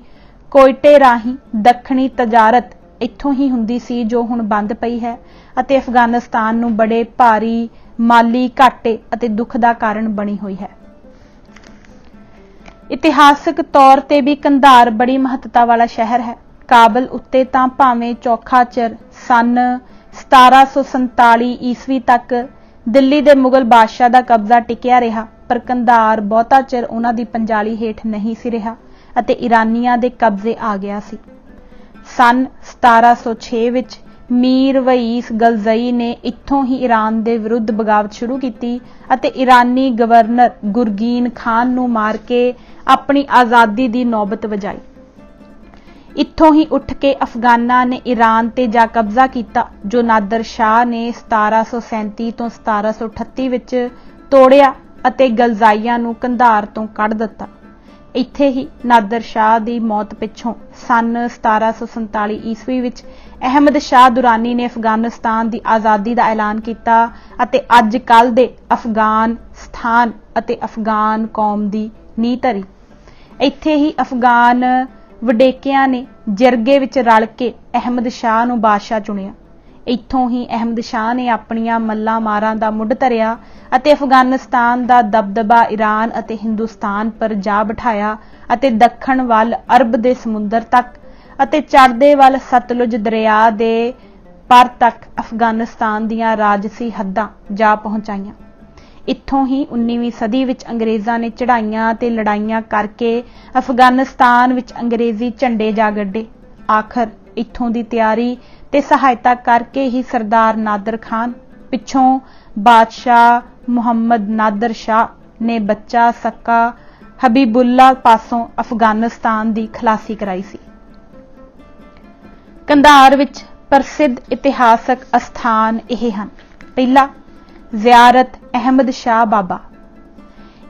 ਕੋਇਟੇ ਰਾਹੀਂ ਦੱਖਣੀ ਤਜਾਰਤ ਇੱਥੋਂ ਹੀ ਹੁੰਦੀ ਸੀ ਜੋ ਹੁਣ ਬੰਦ ਪਈ ਹੈ ਅਤੇ ਅਫਗਾਨਿਸਤਾਨ ਨੂੰ ਬੜੇ ਭਾਰੀ ਮਾਲੀ ਘਾਟੇ ਅਤੇ ਦੁੱਖ ਦਾ ਕਾਰਨ ਬਣੀ ਹੋਈ ਹੈ। ਇਤਿਹਾਸਕ ਤੌਰ ਤੇ ਵੀ ਕੰਧਾਰ ਬੜੀ ਮਹੱਤਤਾ ਵਾਲਾ ਸ਼ਹਿਰ ਹੈ। ਕਾਬਲ ਉੱਤੇ ਤਾਂ ਭਾਵੇਂ ਚੌਖਾ ਚਿਰ ਸਨ 1747 ਈਸਵੀ ਤੱਕ ਦਿੱਲੀ ਦੇ ਮੁਗਲ ਬਾਦਸ਼ਾਹ ਦਾ ਕਬਜ਼ਾ ਟਿਕਿਆ ਰਿਹਾ, ਪਰ ਕੰਧਾਰ ਬਹੁਤਾ ਚਿਰ ਉਹਨਾਂ ਦੀ ਪੰਜਾਲੀ ਹੇਠ ਨਹੀਂ ਸੀ ਰਿਹਾ ਅਤੇ ਇਰਾਨੀਆਂ ਦੇ ਕਬਜ਼ੇ ਆ ਗਿਆ ਸੀ। ਸਨ 1706 ਵਿੱਚ ਮੀਰ ਵਈਸ ਗਲਜ਼ਈ ਨੇ ਇੱਥੋਂ ਹੀ ਈਰਾਨ ਦੇ ਵਿਰੁੱਧ ਬਗਾਵਤ ਸ਼ੁਰੂ ਕੀਤੀ ਅਤੇ ਇਰਾਨੀ ਗਵਰਨਰ ਗੁਰਗੀਨ ਖਾਨ ਨੂੰ ਮਾਰ ਕੇ ਆਪਣੀ ਆਜ਼ਾਦੀ ਦੀ ਨੌਬਤ ਵਜਾਈ। ਇੱਥੋਂ ਹੀ ਉੱਠ ਕੇ ਅਫਗਾਨਾਂ ਨੇ ਈਰਾਨ ਤੇ ਜਾ ਕਬਜ਼ਾ ਕੀਤਾ ਜੋ ਨਾਦਰ ਸ਼ਾਹ ਨੇ 1737 ਤੋਂ 1738 ਵਿੱਚ ਤੋੜਿਆ ਅਤੇ ਗਲਜ਼ਾਈਆਂ ਨੂੰ ਕੰਧਾਰ ਤੋਂ ਕੱਢ ਦਿੱਤਾ। ਇੱਥੇ ਹੀ ਨਾਦਰ ਸ਼ਾਹ ਦੀ ਮੌਤ ਪਿੱਛੋਂ ਸਨ 1747 ਈਸਵੀ ਵਿੱਚ ਅਹਿਮਦ ਸ਼ਾਹ ਦੁਰਾਨੀ ਨੇ ਅਫਗਾਨਿਸਤਾਨ ਦੀ ਆਜ਼ਾਦੀ ਦਾ ਐਲਾਨ ਕੀਤਾ ਅਤੇ ਅੱਜ ਕੱਲ੍ਹ ਦੇ ਅਫਗਾਨ ਸਥਾਨ ਅਤੇ ਅਫਗਾਨ ਕੌਮ ਦੀ ਨੀਂਹ ਧਰੀ। ਇੱਥੇ ਹੀ ਅਫਗਾਨ ਵਡੇਕਿਆਂ ਨੇ ਜਿਰਗੇ ਵਿੱਚ ਰਲ ਕੇ ਅਹਿਮਦ ਸ਼ਾਹ ਨੂੰ ਬਾਦਸ਼ਾਹ ਚੁਣਿਆ। ਇੱਥੋਂ ਹੀ ਅਹਿਮਦ ਸ਼ਾਹ ਨੇ ਆਪਣੀਆਂ ਮੱਲਾਂ ਮਾਰਾਂ ਦਾ ਮੁੱਢ ਧਰਿਆ ਅਤੇ ਅਫਗਾਨਿਸਤਾਨ ਦਾ ਦਬਦਬਾ ਈਰਾਨ ਅਤੇ ਹਿੰਦੁਸਤਾਨ ਪਰ ਜਾ ਬਿਠਾਇਆ ਅਤੇ ਦੱਖਣ ਵੱਲ ਅਰਬ ਦੇ ਸਮੁੰਦਰ ਤੱਕ ਅਤੇ ਚੜ੍ਹਦੇ ਵੱਲ ਸਤਲੁਜ ਦਰਿਆ ਦੇ ਪਰ ਤੱਕ ਅਫਗਾਨਿਸਤਾਨ ਦੀਆਂ ਰਾਜਸੀ ਹੱਦਾਂ ਜਾ ਪਹੁੰਚਾਈਆਂ। ਇੱਥੋਂ ਹੀ 19ਵੀਂ ਸਦੀ ਵਿੱਚ ਅੰਗਰੇਜ਼ਾਂ ਨੇ ਚੜ੍ਹਾਈਆਂ ਤੇ ਲੜਾਈਆਂ ਕਰਕੇ ਅਫਗਾਨਿਸਤਾਨ ਵਿੱਚ ਅੰਗਰੇਜ਼ੀ ਝੰਡੇ ਜਾ ਗੱਡੇ। ਆਖਰ ਇੱਥੋਂ ਦੀ ਤਿਆਰੀ ਤੇ ਸਹਾਇਤਾ ਕਰਕੇ ਹੀ ਸਰਦਾਰ ਨਾਦਰ ਖਾਨ ਪਿੱਛੋਂ ਬਾਦਸ਼ਾਹ ਮੁਹੰਮਦ ਨਾਦਰ ਸ਼ਾਹ ਨੇ ਬੱਚਾ सक्का ਹਬੀਬੁੱਲਾ ਪਾਸੋਂ ਅਫਗਾਨਿਸਤਾਨ ਦੀ ਖਲਾਸੀ ਕਰਾਈ ਸੀ। ਕੰਧਾਰ ਵਿੱਚ ਪ੍ਰਸਿੱਧ ਇਤਿਹਾਸਕ ਅਸਥਾਨ ਇਹ ਹਨ। ਪਹਿਲਾ, ਜ਼ਿਆਰਤ ਅਹਿਮਦ ਸ਼ਾਹ ਬਾਬਾ।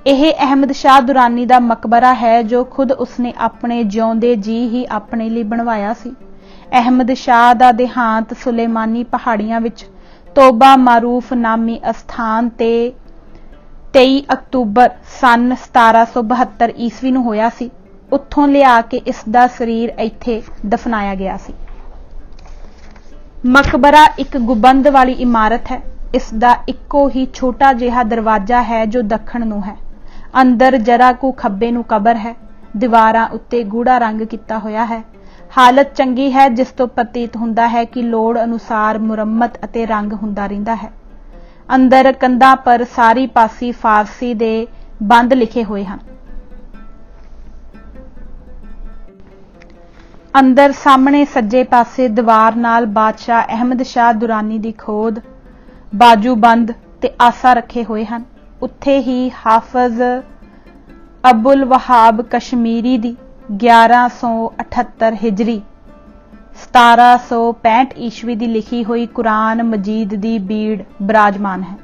ਇਹ ਅਹਿਮਦ ਸ਼ਾਹ ਦੁਰਾਨੀ ਦਾ ਮਕਬਰਾ ਹੈ ਜੋ ਖੁਦ ਉਸਨੇ ਆਪਣੇ ਜਿਉਂਦੇ ਜੀ ਹੀ ਆਪਣੇ ਲਈ ਬਣਵਾਇਆ ਸੀ। ਅਹਿਮਦ ਸ਼ਾਹ ਦਾ ਦੇਹਾਂਤ ਸੁਲੇਮਾਨੀ ਪਹਾੜੀਆਂ ਵਿੱਚ ਤੋਬਾ ਮਾਰੂਫ ਨਾਮੀ ਅਸਥਾਨ ਤੇ 23 ਅਕਤੂਬਰ ਸਨ 1772 ਈਸਵੀ ਨੂੰ ਹੋਇਆ ਸੀ। ਉੱਥੋਂ ਲਿਆ ਕੇ ਇਸ ਦਾ ਸਰੀਰ ਇੱਥੇ ਦਫਨਾਇਆ ਗਿਆ ਸੀ। ਮਕਬਰਾ ਇੱਕ ਗੁੰਬਦ ਵਾਲੀ ਇਮਾਰਤ ਹੈ। ਇਸ ਦਾ ਇੱਕੋ ਹੀ ਛੋਟਾ ਜਿਹਾ ਦਰਵਾਜ਼ਾ ਹੈ ਜੋ ਦੱਖਣ ਨੂੰ ਹੈ। ਅੰਦਰ ਜਰਾ ਕੁ ਖੱਬੇ ਨੂੰ ਕਬਰ ਹੈ। ਦੀਵਾਰਾਂ ਉੱਤੇ ਗੂੜਾ ਰੰਗ ਕੀਤਾ ਹੋਇਆ ਹੈ। ਹਾਲਤ ਚੰਗੀ ਹੈ ਜਿਸ ਤੋਂ ਪ੍ਰਤੀਤ ਹੁੰਦਾ ਹੈ ਕਿ ਲੋੜ ਅਨੁਸਾਰ ਮੁਰੰਮਤ ਅਤੇ ਰੰਗ ਹੁੰਦਾ ਰਹਿੰਦਾ ਹੈ। ਅੰਦਰ ਕੰਧਾਂ ਪਰ ਸਾਰੀ ਪਾਸੀ ਫਾਰਸੀ ਦੇ ਬੰਦ ਲਿਖੇ ਹੋਏ ਹਨ। ਅੰਦਰ ਸਾਹਮਣੇ ਸੱਜੇ ਪਾਸੇ ਦੀਵਾਰ ਨਾਲ ਬਾਦਸ਼ਾਹ ਅਹਿਮਦ ਸ਼ਾਹ ਦੁਰਾਨੀ ਦੀ ਖੋਦ, ਬਾਜੂਬੰਦ ਤੇ ਆਸਾ ਰੱਖੇ ਹੋਏ ਹਨ। ਉੱਥੇ ਹੀ ਹਾਫਜ਼ ਅਬੁਲ ਵਹਾਬ ਕਸ਼ਮੀਰੀ ਦੀ 1178 ਹਿਜਰੀ 1765 ਈਸਵੀ ਦੀ ਲਿਖੀ ਹੋਈ ਕੁਰਾਨ ਮਜੀਦ ਦੀ ਬੀੜ ਬਿਰਾਜਮਾਨ ਹੈ।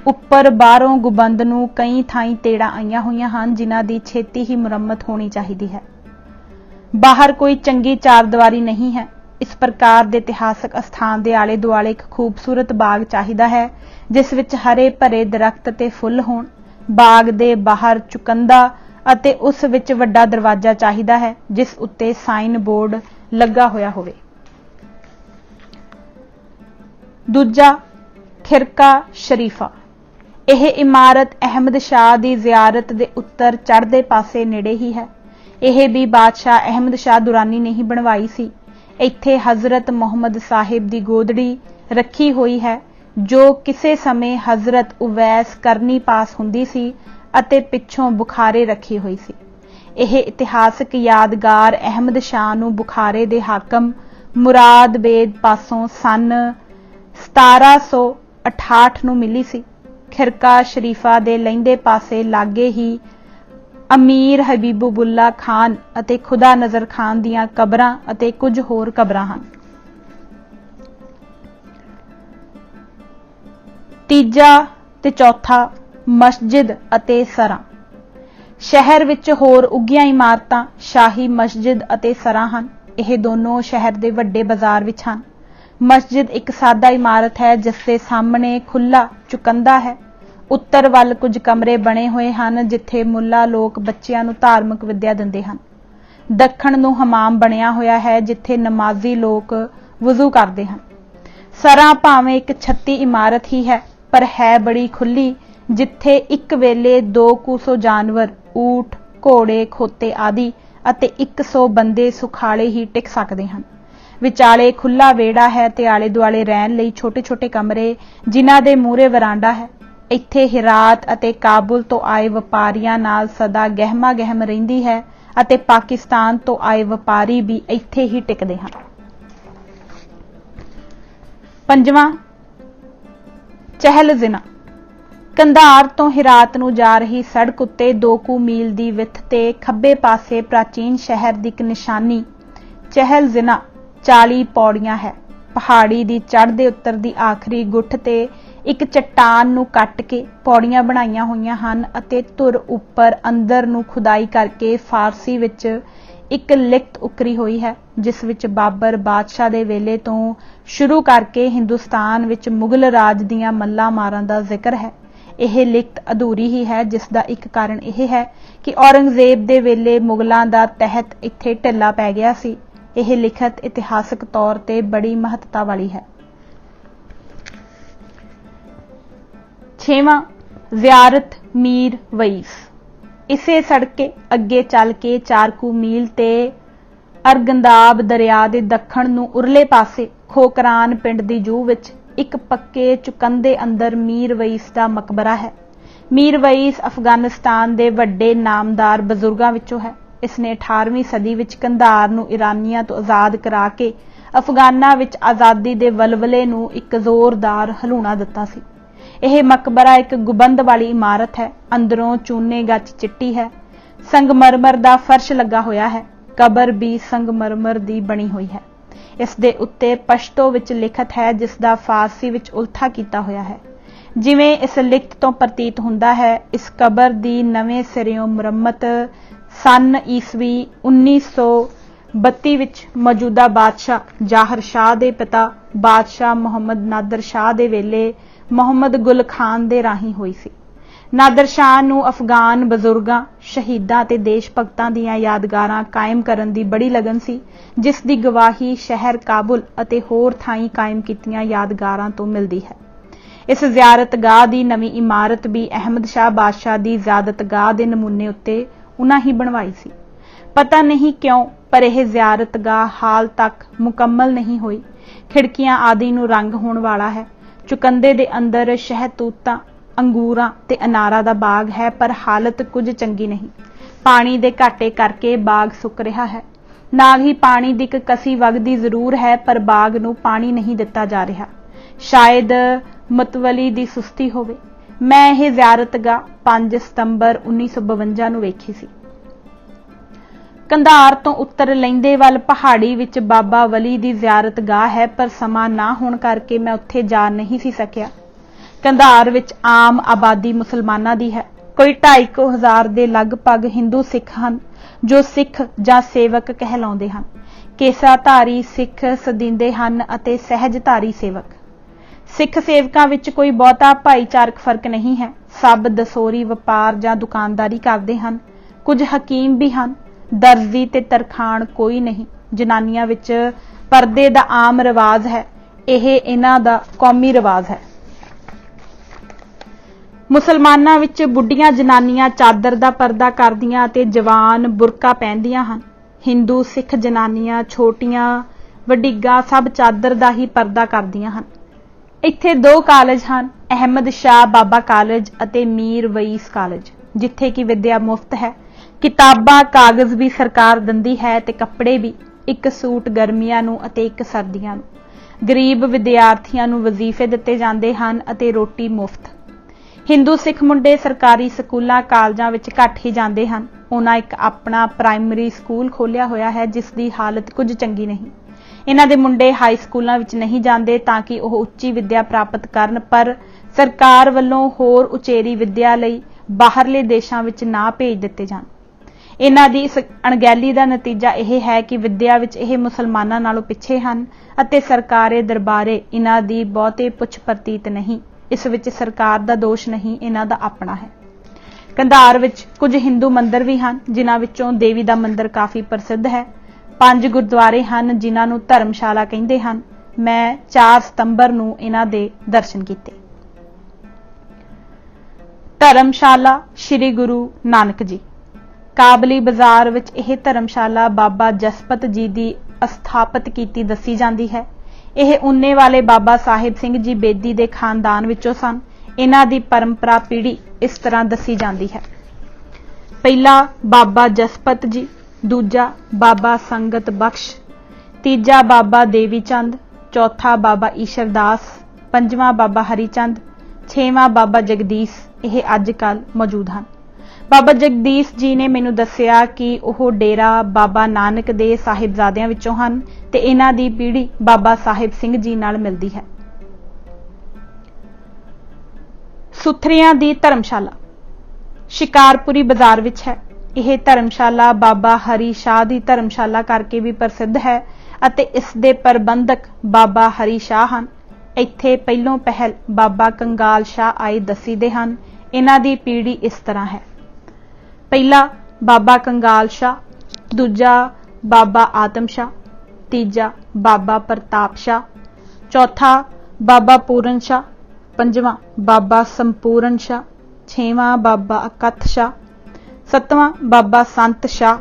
ਉੱਪਰ ਬਾਹਰੋਂ ਗੁੰਬਦ ਨੂੰ ਕਈ ਥਾਈਂ ਤੇੜਾਂ ਆਈਆਂ ਹੋਈਆਂ ਹਨ ਜਿਨ੍ਹਾਂ ਦੀ ਛੇਤੀ ਹੀ ਮੁਰੰਮਤ ਹੋਣੀ ਚਾਹੀਦੀ ਹੈ। ਬਾਹਰ ਕੋਈ ਚੰਗੀ ਚਾਰਦੀਵਾਰੀ ਨਹੀਂ ਹੈ। ਇਸ ਪ੍ਰਕਾਰ ਦੇ ਇਤਿਹਾਸਕ ਅਸਥਾਨ ਦੇ ਆਲੇ ਦੁਆਲੇ ਇੱਕ ਖੂਬਸੂਰਤ ਬਾਗ ਚਾਹੀਦਾ ਹੈ ਜਿਸ ਵਿੱਚ ਹਰੇ ਭਰੇ ਦਰਖਤ ਤੇ ਫੁੱਲ ਹੋਣ। ਬਾਗ ਦੇ ਬਾਹਰ ਚੁਕੰਦਾ ਅਤੇ ਉਸ ਵਿੱਚ ਵੱਡਾ ਦਰਵਾਜ਼ਾ ਚਾਹੀਦਾ ਹੈ ਜਿਸ ਉੱਤੇ ਸਾਈਨ ਬੋਰਡ ਲੱਗਾ ਹੋਇਆ ਹੋਵੇ। ਦੂਜਾ, ਖਿਰਕਾ ਸ਼ਰੀਫਾ। ਇਹ ਇਮਾਰਤ ਅਹਿਮਦ ਸ਼ਾਹ ਦੀ ਜ਼ਿਆਰਤ ਦੇ ਉੱਤਰ ਚੜ੍ਹਦੇ ਪਾਸੇ ਨੇੜੇ ਹੀ ਹੈ। ਇਹ ਵੀ ਬਾਦਸ਼ਾਹ ਅਹਿਮਦ ਸ਼ਾਹ ਦੁਰਾਨੀ ਨੇ ਹੀ ਬਣਵਾਈ ਸੀ। ਇੱਥੇ ਹਜ਼ਰਤ ਮੁਹੰਮਦ ਸਾਹਿਬ ਦੀ ਗੋਦੜੀ ਰੱਖੀ ਹੋਈ ਹੈ, ਜੋ ਕਿਸੇ ਸਮੇਂ ਹਜ਼ਰਤ ਉਵੈਸ ਕਰਨੀ ਪਾਸ ਹੁੰਦੀ ਸੀ ਅਤੇ ਪਿੱਛੋਂ ਬੁਖਾਰੇ ਰੱਖੀ ਹੋਈ ਸੀ। ਇਹ ਇਤਿਹਾਸਕ ਯਾਦਗਾਰ ਅਹਿਮਦ ਸ਼ਾਹ ਨੂੰ ਬੁਖਾਰੇ ਦੇ ਹਾਕਮ ਮੁਰਾਦ ਬੇਗ ਪਾਸੋਂ ਸਨ 1768 ਨੂੰ ਮਿਲੀ ਸੀ। ਖਿਰਕਾ ਸ਼ਰੀਫਾ ਦੇ ਲਹਿੰਦੇ ਪਾਸੇ ਲਾਗੇ ਹੀ ਅਮੀਰ ਹਬੀਬੁੱਲਾ ਖਾਨ ਅਤੇ ਖੁਦਾ ਨਜ਼ਰ ਖਾਨ ਦੀਆਂ ਕਬਰਾਂ ਅਤੇ ਕੁਝ ਹੋਰ ਕਬਰਾਂ ਹਨ। ਤੀਜਾ ਤੇ ਚੌਥਾ, ਮਸਜਿਦ ਅਤੇ ਸਰਾਂ। ਸ਼ਹਿਰ ਵਿੱਚ ਹੋਰ ਉੱਗੀਆਂ ਇਮਾਰਤਾਂ ਸ਼ਾਹੀ ਮਸਜਿਦ ਅਤੇ ਸਰਾਂ ਹਨ। ਇਹ ਦੋਨੋਂ ਸ਼ਹਿਰ ਦੇ ਵੱਡੇ ਬਾਜ਼ਾਰ ਵਿੱਚ ਹਨ। ਮਸਜਿਦ ਇੱਕ ਸਾਦਾ ਇਮਾਰਤ ਹੈ ਜਿਸ ਦੇ ਸਾਹਮਣੇ ਖੁੱਲ੍ਹਾ ਚੁਕੰਦਾ ਹੈ। ਉੱਤਰ ਵੱਲ ਕੁਝ ਕਮਰੇ ਬਣੇ ਹੋਏ ਹਨ ਜਿੱਥੇ ਮੁੱਲਾ ਲੋਕ ਬੱਚਿਆਂ ਨੂੰ ਧਾਰਮਿਕ ਵਿੱਦਿਆ ਦਿੰਦੇ ਹਨ। ਦੱਖਣ ਨੂੰ ਹਮਾਮ ਬਣਿਆ ਹੋਇਆ ਹੈ ਜਿੱਥੇ ਨਮਾਜ਼ੀ ਲੋਕ ਵਜ਼ੂ ਕਰਦੇ ਹਨ। ਸਰਾਂ ਭਾਵੇਂ ਇੱਕ ਛੱਤੀ ਇਮਾਰਤ ਹੀ ਹੈ ਪਰ ਹੈ ਬੜੀ ਖੁੱਲ੍ਹੀ, ਜਿੱਥੇ ਇੱਕ ਵੇਲੇ 200 ਜਾਨਵਰ, ਊਠ, ਘੋੜੇ, ਖੋਤੇ ਆਦਿ ਅਤੇ 100 ਬੰਦੇ ਸੁਖਾਲੇ ਹੀ ਟਿਕ ਸਕਦੇ ਹਨ। ਵਿਚਾਲੇ ਖੁੱਲ੍ਹਾ ਵਿਹੜਾ ਹੈ ਤੇ ਆਲੇ ਦੁਆਲੇ ਰਹਿਣ ਲਈ ਛੋਟੇ ਛੋਟੇ ਕਮਰੇ ਜਿਨ੍ਹਾਂ ਦੇ ਮੂਹਰੇ ਵਰਾਂਡਾ ਹੈ। ਇੱਥੇ ਹਿਰਾਤ ਅਤੇ ਕਾਬੁਲ ਤੋਂ ਆਏ ਵਪਾਰੀਆਂ ਨਾਲ ਸਦਾ ਗਹਿਮਾ ਗਹਿਮ ਰਹਿੰਦੀ ਹੈ ਅਤੇ ਪਾਕਿਸਤਾਨ ਤੋਂ ਆਏ ਵਪਾਰੀ ਵੀ ਇੱਥੇ ਹੀ ਟਿਕਦੇ ਹਨ। ਪੰਜਵਾਂ, ਚਹਿਲ-ਜ਼ਿਨਾ। ਕੰਧਾਰ ਤੋਂ ਹਿਰਾਤ ਨੂੰ ਜਾ ਰਹੀ ਸੜਕ ਉੱਤੇ 2 ਮੀਲ ਦੀ ਵਿੱਥ ਤੇ ਖੱਬੇ ਪਾਸੇ ਪ੍ਰਾਚੀਨ ਸ਼ਹਿਰ ਦੀ ਇੱਕ ਨਿਸ਼ਾਨੀ ਚਹਿਲ-ਜ਼ਿਨਾ 40 ਪੌੜੀਆਂ ਹੈ। ਪਹਾੜੀ ਦੀ ਚੜ੍ਹਦੇ ਉੱਤਰ ਦੀ ਆਖਰੀ ਗੁੱਠ ਤੇ ਇੱਕ ਚੱਟਾਨ ਨੂੰ ਕੱਟ ਕੇ ਪੌੜੀਆਂ ਬਣਾਈਆਂ ਹੋਈਆਂ ਹਨ ਅਤੇ ਧੁਰ ਉੱਪਰ ਅੰਦਰ ਨੂੰ ਖੁਦਾਈ ਕਰਕੇ ਫਾਰਸੀ ਵਿੱਚ ਇੱਕ ਲਿਖਤ ਉਕਰੀ ਹੋਈ ਹੈ ਜਿਸ ਵਿੱਚ ਬਾਬਰ ਬਾਦਸ਼ਾਹ ਦੇ ਵੇਲੇ ਤੋਂ ਸ਼ੁਰੂ ਕਰਕੇ ਹਿੰਦੁਸਤਾਨ ਵਿੱਚ ਮੁਗਲ ਰਾਜ ਦੀਆਂ ਮੱਲਾਂ ਮਾਰਾਂ ਦਾ ਜ਼ਿਕਰ ਹੈ। ਇਹ ਲਿਖਤ ਅਧੂਰੀ ਹੀ ਹੈ ਜਿਸ ਦਾ ਇੱਕ ਕਾਰਨ ਇਹ ਹੈ ਕਿ ਔਰੰਗਜ਼ੇਬ ਦੇ ਵੇਲੇ ਮੁਗਲਾਂ ਦਾ ਤਹਿਤ ਇੱਥੇ ਢਿੱਲਾ ਪੈ ਗਿਆ ਸੀ। ਇਹ ਲਿਖਤ ਇਤਿਹਾਸਕ ਤੌਰ ਤੇ ਬੜੀ ਮਹੱਤਤਾ ਵਾਲੀ ਹੈ। 6ਵਾਂ, ਜ਼ਿਆਰਤ ਮੀਰ ਵਈਸ। ਇਸੇ ਸੜਕੇ ਅੱਗੇ ਚੱਲ ਕੇ 4 ਮੀਲ ਤੇ ਅਰਗੰਦਾਬ ਦਰਿਆ ਦੇ ਦੱਖਣ ਨੂੰ ਉਰਲੇ ਪਾਸੇ ਖੋਕਰਾਨ ਪਿੰਡ ਦੀ ਜੂਹ ਵਿੱਚ ਇੱਕ ਪੱਕੇ ਚੁਕੰਦੇ ਅੰਦਰ ਮੀਰ ਵਈਸ ਦਾ ਮਕਬਰਾ ਹੈ। ਮੀਰ ਵਈਸ ਅਫਗਾਨਿਸਤਾਨ ਦੇ ਵੱਡੇ ਨਾਮਦਾਰ ਬਜ਼ੁਰਗਾਂ ਵਿੱਚੋਂ ਹੈ। ਇਸਨੇ 18ਵੀਂ ਸਦੀ ਵਿੱਚ ਕੰਧਾਰ ਨੂੰ ਇਰਾਨੀਆਂ ਤੋਂ ਆਜ਼ਾਦ ਕਰਾ ਕੇ ਅਫਗਾਨਾਂ ਵਿੱਚ ਆਜ਼ਾਦੀ ਦੇ ਵਲਵਲੇ ਨੂੰ ਇੱਕ ਜ਼ੋਰਦਾਰ ਹਲੂਣਾ ਦਿੱਤਾ ਸੀ। ਇਹ ਮਕਬਰਾ ਇੱਕ ਗੁੰਬਦ ਵਾਲੀ ਇਮਾਰਤ ਹੈ। ਅੰਦਰੋਂ ਚੂਨੇ ਗੱਚ ਚਿੱਟੀ ਹੈ। ਸੰਗਮਰਮਰ ਦਾ ਫਰਸ਼ ਲੱਗਾ ਹੋਇਆ ਹੈ। ਕਬਰ ਵੀ ਸੰਗਮਰਮਰ ਦੀ ਬਣੀ ਹੋਈ ਹੈ। ਇਸ ਦੇ ਉੱਤੇ ਪਸ਼ਤੋ ਵਿੱਚ ਲਿਖਤ ਹੈ ਜਿਸ ਦਾ ਫਾਰਸੀ ਵਿੱਚ ਉਲਥਾ ਕੀਤਾ ਹੋਇਆ ਹੈ। ਜਿਵੇਂ ਇਸ ਲਿਖਤ ਤੋਂ ਪ੍ਰਤੀਤ ਹੁੰਦਾ ਹੈ, ਇਸ ਕਬਰ ਦੀ ਨਵੇਂ ਸਿਰਿਓਂ ਮੁਰੰਮਤ ਸਨ ਈਸਵੀ 1932 ਵਿੱਚ ਮੌਜੂਦਾ ਬਾਦਸ਼ਾਹ ਜ਼ਾਹਰ ਸ਼ਾਹ ਦੇ ਪਿਤਾ ਬਾਦਸ਼ਾਹ ਮੁਹੰਮਦ ਨਾਦਰ ਸ਼ਾਹ ਦੇ ਵੇਲੇ ਮੁਹੰਮਦ ਗੁਲ ਖਾਨ ਦੇ ਰਾਹੀਂ ਹੋਈ ਸੀ। ਨਾਦਰ ਸ਼ਾਹ ਨੂੰ ਅਫਗਾਨ ਬਜ਼ੁਰਗਾਂ, ਸ਼ਹੀਦਾਂ ਅਤੇ ਦੇਸ਼ ਭਗਤਾਂ ਦੀਆਂ ਯਾਦਗਾਰਾਂ ਕਾਇਮ ਕਰਨ ਦੀ ਬੜੀ ਲਗਨ ਸੀ, ਜਿਸ ਦੀ ਗਵਾਹੀ ਸ਼ਹਿਰ ਕਾਬੁਲ ਅਤੇ ਹੋਰ ਥਾਈਂ ਕਾਇਮ ਕੀਤੀਆਂ ਯਾਦਗਾਰਾਂ ਤੋਂ ਮਿਲਦੀ ਹੈ। ਇਸ ਜ਼ਿਆਰਤਗਾਹ ਦੀ ਨਵੀਂ ਇਮਾਰਤ ਵੀ ਅਹਿਮਦ ਸ਼ਾਹ ਬਾਦਸ਼ਾਹ ਦੀ ਜ਼ਿਆਰਤਗਾਹ ਦੇ ਨਮੂਨੇ ਉੱਤੇ ਉਨ੍ਹਾਂ ਹੀ ਬਣਵਾਈ ਸੀ। ਪਤਾ ਨਹੀਂ ਕਿਉਂ ਪਰ ਇਹ ਜ਼ਿਆਰਤਗਾਹ ਹਾਲ ਤੱਕ ਮੁਕੰਮਲ ਨਹੀਂ ਹੋਈ। ਖਿੜਕੀਆਂ ਆਦਿ ਨੂੰ ਰੰਗ ਹੋਣ ਵਾਲਾ ਹੈ। ਚੁਕੰਦੇ ਦੇ ਅੰਦਰ ਸ਼ਹਿਤੂਤਾਂ, ਅੰਗੂਰਾਂ ਤੇ ਅਨਾਰਾਂ ਦਾ ਬਾਗ ਹੈ ਪਰ ਹਾਲਤ ਕੁਝ ਚੰਗੀ ਨਹੀਂ। ਪਾਣੀ ਦੇ ਘਾਟੇ ਕਰਕੇ ਬਾਗ ਸੁੱਕ ਰਿਹਾ ਹੈ। ਨਾਲ ਹੀ ਪਾਣੀ ਦੀ ਇੱਕ ਕਸੀ ਵਗਦੀ ਜ਼ਰੂਰ ਹੈ ਪਰ ਬਾਗ ਨੂੰ ਪਾਣੀ ਨਹੀਂ ਦਿੱਤਾ ਜਾ ਰਿਹਾ। ਸ਼ਾਇਦ ਮਤਵਲੀ ਦੀ ਸੁਸਤੀ ਹੋਵੇ। ਮੈਂ ਇਹ ਜ਼ਿਆਰਤਗਾਹ 5 ਸਤੰਬਰ 1952 ਨੂੰ ਵੇਖੀ ਸੀ। ਕੰਧਾਰ ਤੋਂ ਉੱਤਰ ਲਹਿੰਦੇ ਵੱਲ ਪਹਾੜੀ ਵਿੱਚ ਬਾਬਾ ਵਲੀ ਦੀ ਜ਼ਿਆਰਤਗਾਹ ਹੈ ਪਰ ਸਮਾਂ ਨਾ ਹੋਣ ਕਰਕੇ ਮੈਂ ਉੱਥੇ ਜਾ ਨਹੀਂ ਸੀ ਸਕਿਆ। ਕੰਧਾਰ ਵਿੱਚ ਆਮ ਆਬਾਦੀ ਮੁਸਲਮਾਨਾਂ ਦੀ ਹੈ। ਕੋਈ 2,500 ਦੇ ਲਗਭਗ ਹਿੰਦੂ ਸਿੱਖ ਹਨ ਜੋ ਸਿੱਖ ਜਾਂ ਸੇਵਕ ਕਹਿਲਾਉਂਦੇ ਹਨ। ਕੇਸਾਧਾਰੀ ਸਿੱਖ ਸਦੀਂਦੇ ਹਨ ਅਤੇ ਸਹਿਜਧਾਰੀ ਸੇਵਕ। ਸਿੱਖ ਸੇਵਕਾਂ ਵਿੱਚ ਕੋਈ ਬਹੁਤਾ ਭਾਈਚਾਰਕ ਫਰਕ ਨਹੀਂ ਹੈ। ਸਭ ਦਸੋਰੀ ਵਪਾਰ ਜਾਂ ਦੁਕਾਨਦਾਰੀ ਕਰਦੇ ਹਨ। ਕੁਝ ਹਕੀਮ ਵੀ ਹਨ। ਦਰਜ਼ੀ ਤੇ ਤਰਖਾਣ ਕੋਈ ਨਹੀਂ। ਜਨਾਨੀਆਂ ਵਿੱਚ ਪਰਦੇ ਦਾ ਆਮ ਰਿਵਾਜ ਹੈ। ਇਹ ਇਹਨਾਂ ਦਾ ਕੌਮੀ ਰਿਵਾਜ ਹੈ। ਮੁਸਲਮਾਨਾਂ ਵਿੱਚ ਬੁੱਢੀਆਂ ਜਨਾਨੀਆਂ ਚਾਦਰ ਦਾ ਪਰਦਾ ਕਰਦੀਆਂ ਅਤੇ ਜਵਾਨ ਬੁਰਕਾ ਪਹਿਨਦੀਆਂ ਹਨ। ਹਿੰਦੂ ਸਿੱਖ ਜਨਾਨੀਆਂ ਛੋਟੀਆਂ वडिगां सब चादर दा ही परदा करदियां हन। इत्थे 2 कालेज हन, अहमद शाह बाबा कालेज अते मीर वईस कालेज, जिथे कि विद्या मुफ्त है। किताबां कागज भी सरकार दिंदी है ते कपड़े भी, एक सूट गर्मियां नूं अते एक सर्दियां नूं। गरीब विद्यार्थियों नूं वजीफे दिते जांदे हन अते रोटी मुफ्त। हिंदू सिख मुंडे सरकारी स्कूलों कालजां विच घट ही जांदे हन। उन्हां एक अपना प्राइमरी स्कूल खोलिया होया है जिसकी हालत कुछ चंगी नहीं। इन्हां दे मुंडे हाई स्कूलों विच नहीं जांदे ताकि वह उच्ची विद्या प्राप्त करन, पर सरकार वल्लों होर उचेरी विद्या लई बाहरले देशां विच ना भेज दिते जाण। इन्हां दी इस अणगैली दा नतीजा यह है कि विद्या विच यह मुसलमानां नालों पिछे हन अते सरकारे दरबारे इन्हां दी बहुते पुछ प्रतीत नहीं। इस विच सरकार दा दोष नहीं, इन्हां दा अपना है। कंधार विच कुछ हिंदू मंदिर भी हन, जिन्हां विचों देवी दा मंदिर काफ़ी प्रसिद्ध है। 5 गुरुद्वारे हन जिन्हां नूं धर्मशाला कहिंदे हन। मैं 4 सितंबर नूं इन्हां दे दर्शन कीते। धर्मशाला श्री गुरु नानक जी। काबली बाजार विच यह धर्मशाला बाबा जसपत जी दी स्थापित कीती दसी जांदी है। यह उन्ने वाले बाबा साहिब सिंह जी बेदी दे खानदान विचों सन। इन्हां दी परंपरा पीढ़ी इस तरह दसी जांदी है। पहला बाबा जसपत जी, दूजा बाबा संगत बख्श, तीजा बाबा देवी चंद, चौथा बाबा ईशरदास, पंजवां बाबा हरिचंद, छेवां बाबा जगदीश। यह अजकल मौजूद हैं। बाबा जगदीश जी ने मैनू दस्सिया कि वह डेरा बाबा नानक दे साहिबजादियां विचों हन ते इन्हां दी पीढ़ी बाबा साहिब सिंह जी नाल मिलदी है। सुथरियां दी धर्मशाला शिकारपुरी बाजार विच है। यह धर्मशाला बाबा हरी शाह दी धर्मशाला करके भी प्रसिद्ध है अते इस दे प्रबंधक बाबा हरी शाह हन। इत्थे पहलों पहल बाबा कंगाल शाह आए दसी दे हन। इन्हां दी पीढ़ी इस तरह है। पहला बाबा कंगाल शाह, दूजा बाबा आतम शाह, तीजा बाबा प्रताप शाह, चौथा बाबा पूरन शाह, पंजवां बाबा संपूर्ण शाह, छेवां बाबा अकथ शाह, सतवां बाबा संत शाह,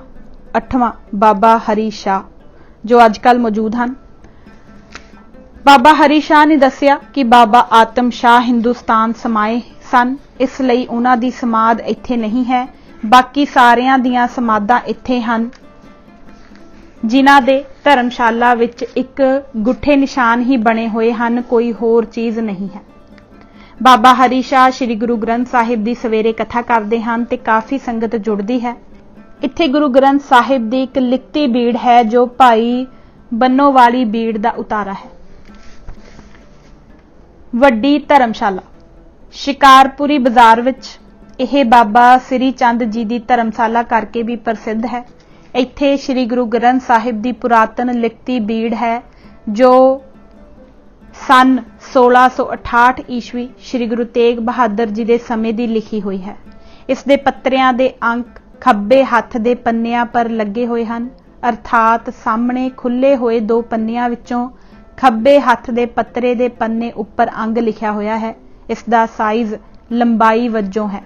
अठवां बाबा हरी शाह, जो अजकल मौजूद हैं। बाबा हरी शाह ने दस्सिया कि बाबा आतम शाह हिंदुस्तान समाए सन, इसलिए उन्हां दी समाध इत्थे नहीं है। बाकी सारियां दियां समाधां इत्थे हन, जिन्हां दे धर्मशाला विच एक गुठे निशान ही बने हुए हैं, कोई होर चीज़ नहीं है। बाबा हरी शाह श्री गुरु ग्रंथ साहिब दी सवेरे कथा करते हैं ते काफ़ी संगत जुड़ती है। इत्थे गुरु ग्रंथ साहिब दी एक लिखती बीड़ है जो भाई बन्नो वाली बीड़ दा उतारा है। वड्डी धर्मशाला शिकारपुरी बाजार विच यह बाबा श्री चंद जी की धर्मशाला करके भी प्रसिद्ध है। इत्थे श्री गुरु ग्रंथ साहिब की पुरातन लिखती बीड़ है जो सन 1668 ईस्वी श्री गुरु तेग बहादुर जी के समय की लिखी हुई है। इस दे पत्रियां दे अंक खब्बे हथ दे पन्नियां पर लगे हुए हैं, अर्थात सामने खुले हुए 2 पन्नियां विचों खब्बे हथ दे पत्रे दे पन्ने उपर अंग लिखा होया है। इसका साइज लंबाई वजों है।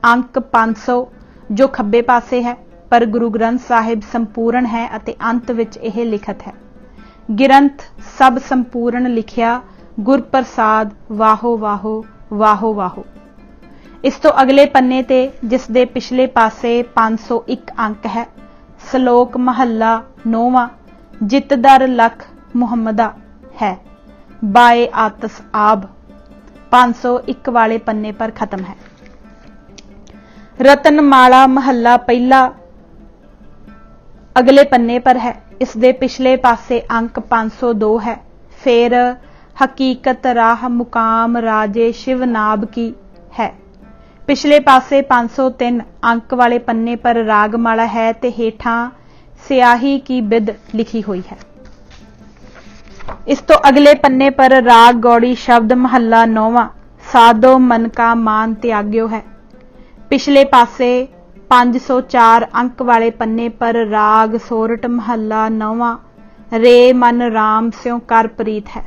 अंक 500 जो खब्बे पासे है, पर गुरु ग्रंथ साहिब संपूर्ण है अते अंत विच यह लिखत है, ग्रंथ सब संपूर्ण लिखिया गुर प्रसाद वाहो वाहो वाहो वाहो। इस तो अगले पन्ने ते जिस दे पिछले पासे 501 अंक है, सलोक महला 9वां जितदर लख मुहम्मदा है, बाए आतस आब 501 वाले पन्ने पर खत्म है। रतनमाला महला पहला अगले पन्ने पर है, इस दे पिछले पासे अंक 502 है। फिर हकीकत राह मुकाम राजे शिवनाब की है, पिछले पासे 503 अंक वाले पन्ने पर रागमाला है ते हेठां स्याही की बिद लिखी हुई है। इस तो अगले पन्ने पर राग गौड़ी शब्द महला 9वां साधो मन का मान त्याग्यो है, पिछले पासे 504 अंक वाले पन्ने पर राग सोरठ महला 9वां रे मन राम स्यों कर प्रीत है।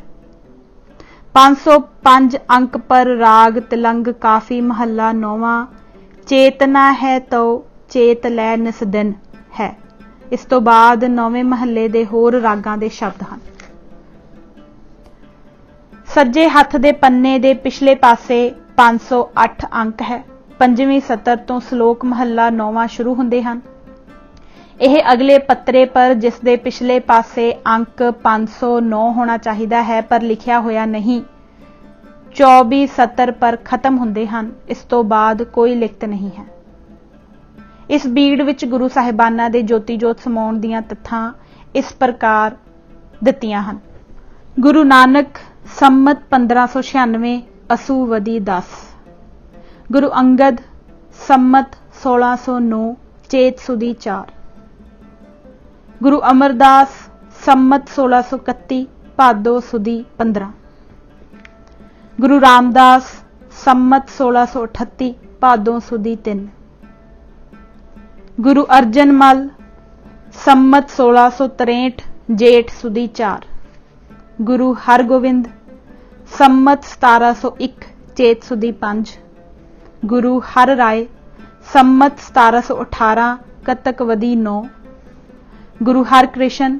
505 अंक पर राग तिलंग काफी महला 9वां चेतना है तो चेत लै निस दिन है, इस तो बाद 9वें महल्ले दे होर रागां दे शब्द हैं। सज्जे हथ दे पन्ने दे पिछले पासे 508 अंक है। 5वीं सतर तो श्लोक महला 9वां शुरू हुंदे हन। यह अगले पत्रे पर जिस दे पिछले पासे अंक 509 होना चाहिए है पर लिखिया होया नहीं। 24 सतर पर खत्म हुंदे हन। इस तो बाद कोई लिखत नहीं है। इस बीड़ विच गुरु साहिबाना दे ज्योति जोत समाउण दीआं तथां इस प्रकार दित्तियां हन। गुरु नानक संमत 1596 असुवदी 10। गुरु अंगद संमत 1609 चेत सुदी 4। गुरु अमरदास संमत 1631 भादो सुदी 15। गुरु रामदास संमत 1638 भादो सुदी 3। गुरु अर्जनमल संमत 1663 जेठ सुदी 4। गुरु हरगोविंद संमत 1701 चेत सुदी 5। गुरु हर राय संमत 1718 कतकवदी 9। गुरु हरकृष्ण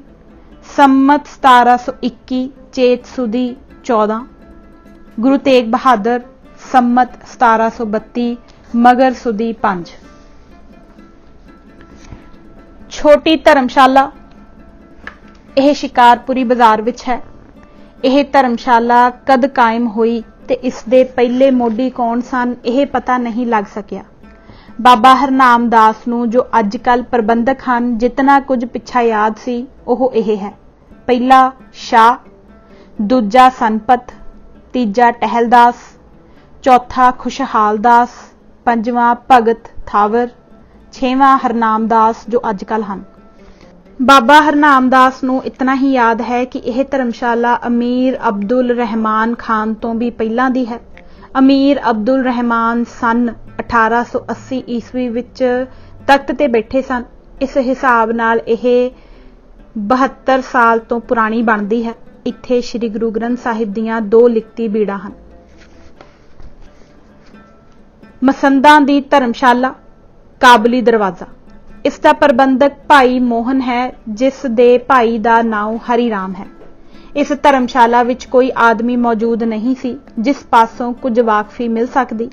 संमत 1721 चेत सुदी 14। गुरु तेग बहादुर संमत 1732 मगर सुदी 5। छोटी धर्मशाला यह शिकारपुरी बाजार विच है। यह धर्मशाला कद कायम हुई ते इस दे पहले मोडी कौन सन यह पता नहीं लग सकिया। बाबा हरनाम दास नूं जो अजकल प्रबंधक हैं जितना कुछ पिछा याद सी ओह यह है। पहला शाह, दूजा सनपत, तीजा टहलदास, चौथा खुशहाल दास, पंजवां भगत थावर, 6वां हरनाम दास जो अजकल हैं। बाबा हरनाम दास नूं इतना ही याद है कि यह धर्मशाला अमीर अब्दुल रहमान खान तो भी पहलां दी है। अमीर अब्दुल रहमान सन 1880 ईस्वी विच तख्त ते बैठे सन। इस हिसाब नाल यह 72 साल तो पुरानी बनती है। इत्थे श्री गुरु ग्रंथ साहिब दीआं 2 लिखती बीड़ा हैं। मसंदां दी धर्मशाला काबली दरवाजा इसका प्रबंधक भाई मोहन है जिस दे भाई दा नाम हरि राम है। इस धर्मशाला विच कोई आदमी मौजूद नहीं सी जिस पासों कुछ वाकफी मिल सकती।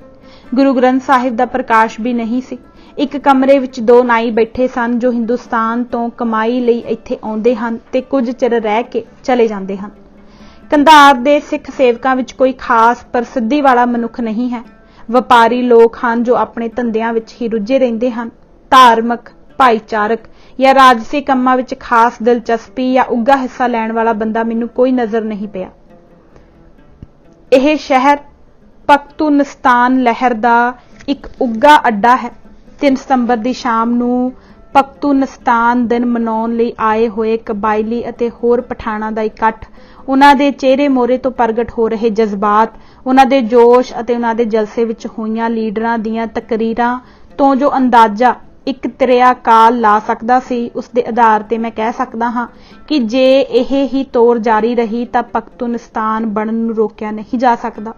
गुरु ग्रंथ साहिब दा प्रकाश भी नहीं सी। एक कमरे विच 2 नाई बैठे सन जो हिंदुस्तान तो कमाई लई इत्थे आउंदे हन ते कुछ चिर रह के चले जांदे हन। कंधार दे सिख सेवकां विच कोई खास प्रसिद्धि वाला मनुख नहीं है। वपारी लोग हैं जो अपने धंधियां विच ही रुझे रहिंदे हन। धार्मिक, भाईचारक या राजसी कामां विच खास दिलचस्पी या उगा हिस्सा लैण वाला बंदा मैनूं कोई नज़र नहीं पिया। यह शहर पख्तूनस्तान लहर दा एक उगा अड्डा है। 3 सितंबर की शाम नूं पख्तूनस्तान दिन मनाउण लई आए हुए कबायली अते होर पठाणां दा इकट्ठ, उन्हां दे चेहरे मोहरे तो प्रगट हो रहे जज्बात, उन्हां दे जोश अते उन्हां दे जलसे विच होईयां लीडरां दीयां तकरीरां तो जो अंदाजा एक त्रिया काल ला सकदा सी उस दे आधार ते मैं कह सकदा हां कि जे यह ही तौर जारी रही तां पख्तूनस्तान बनन नूं रोकिया नहीं जा सकदा।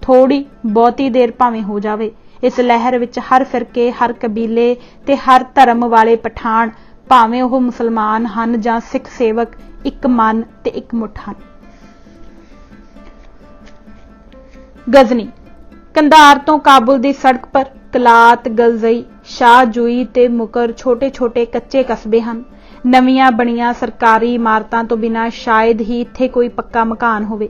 थोड़ी बहुती देर भावें हो जावे, इस लहर विच हर फिरके, हर कबीले ते हर धर्म वाले पठान भावें ओह मुसलमान हन जां सिख सेवक एक मन ते एक मुठ हन। गजनी कंधार तो काबुल की सड़क पर कलात, गलजई, शाहजूई ते मुकर छोटे छोटे कच्चे कस्बे हैं। नवीआं बणीआं सरकारी इमारतां तो बिना शायद ही इत्थे कोई पक्का मकान होवे।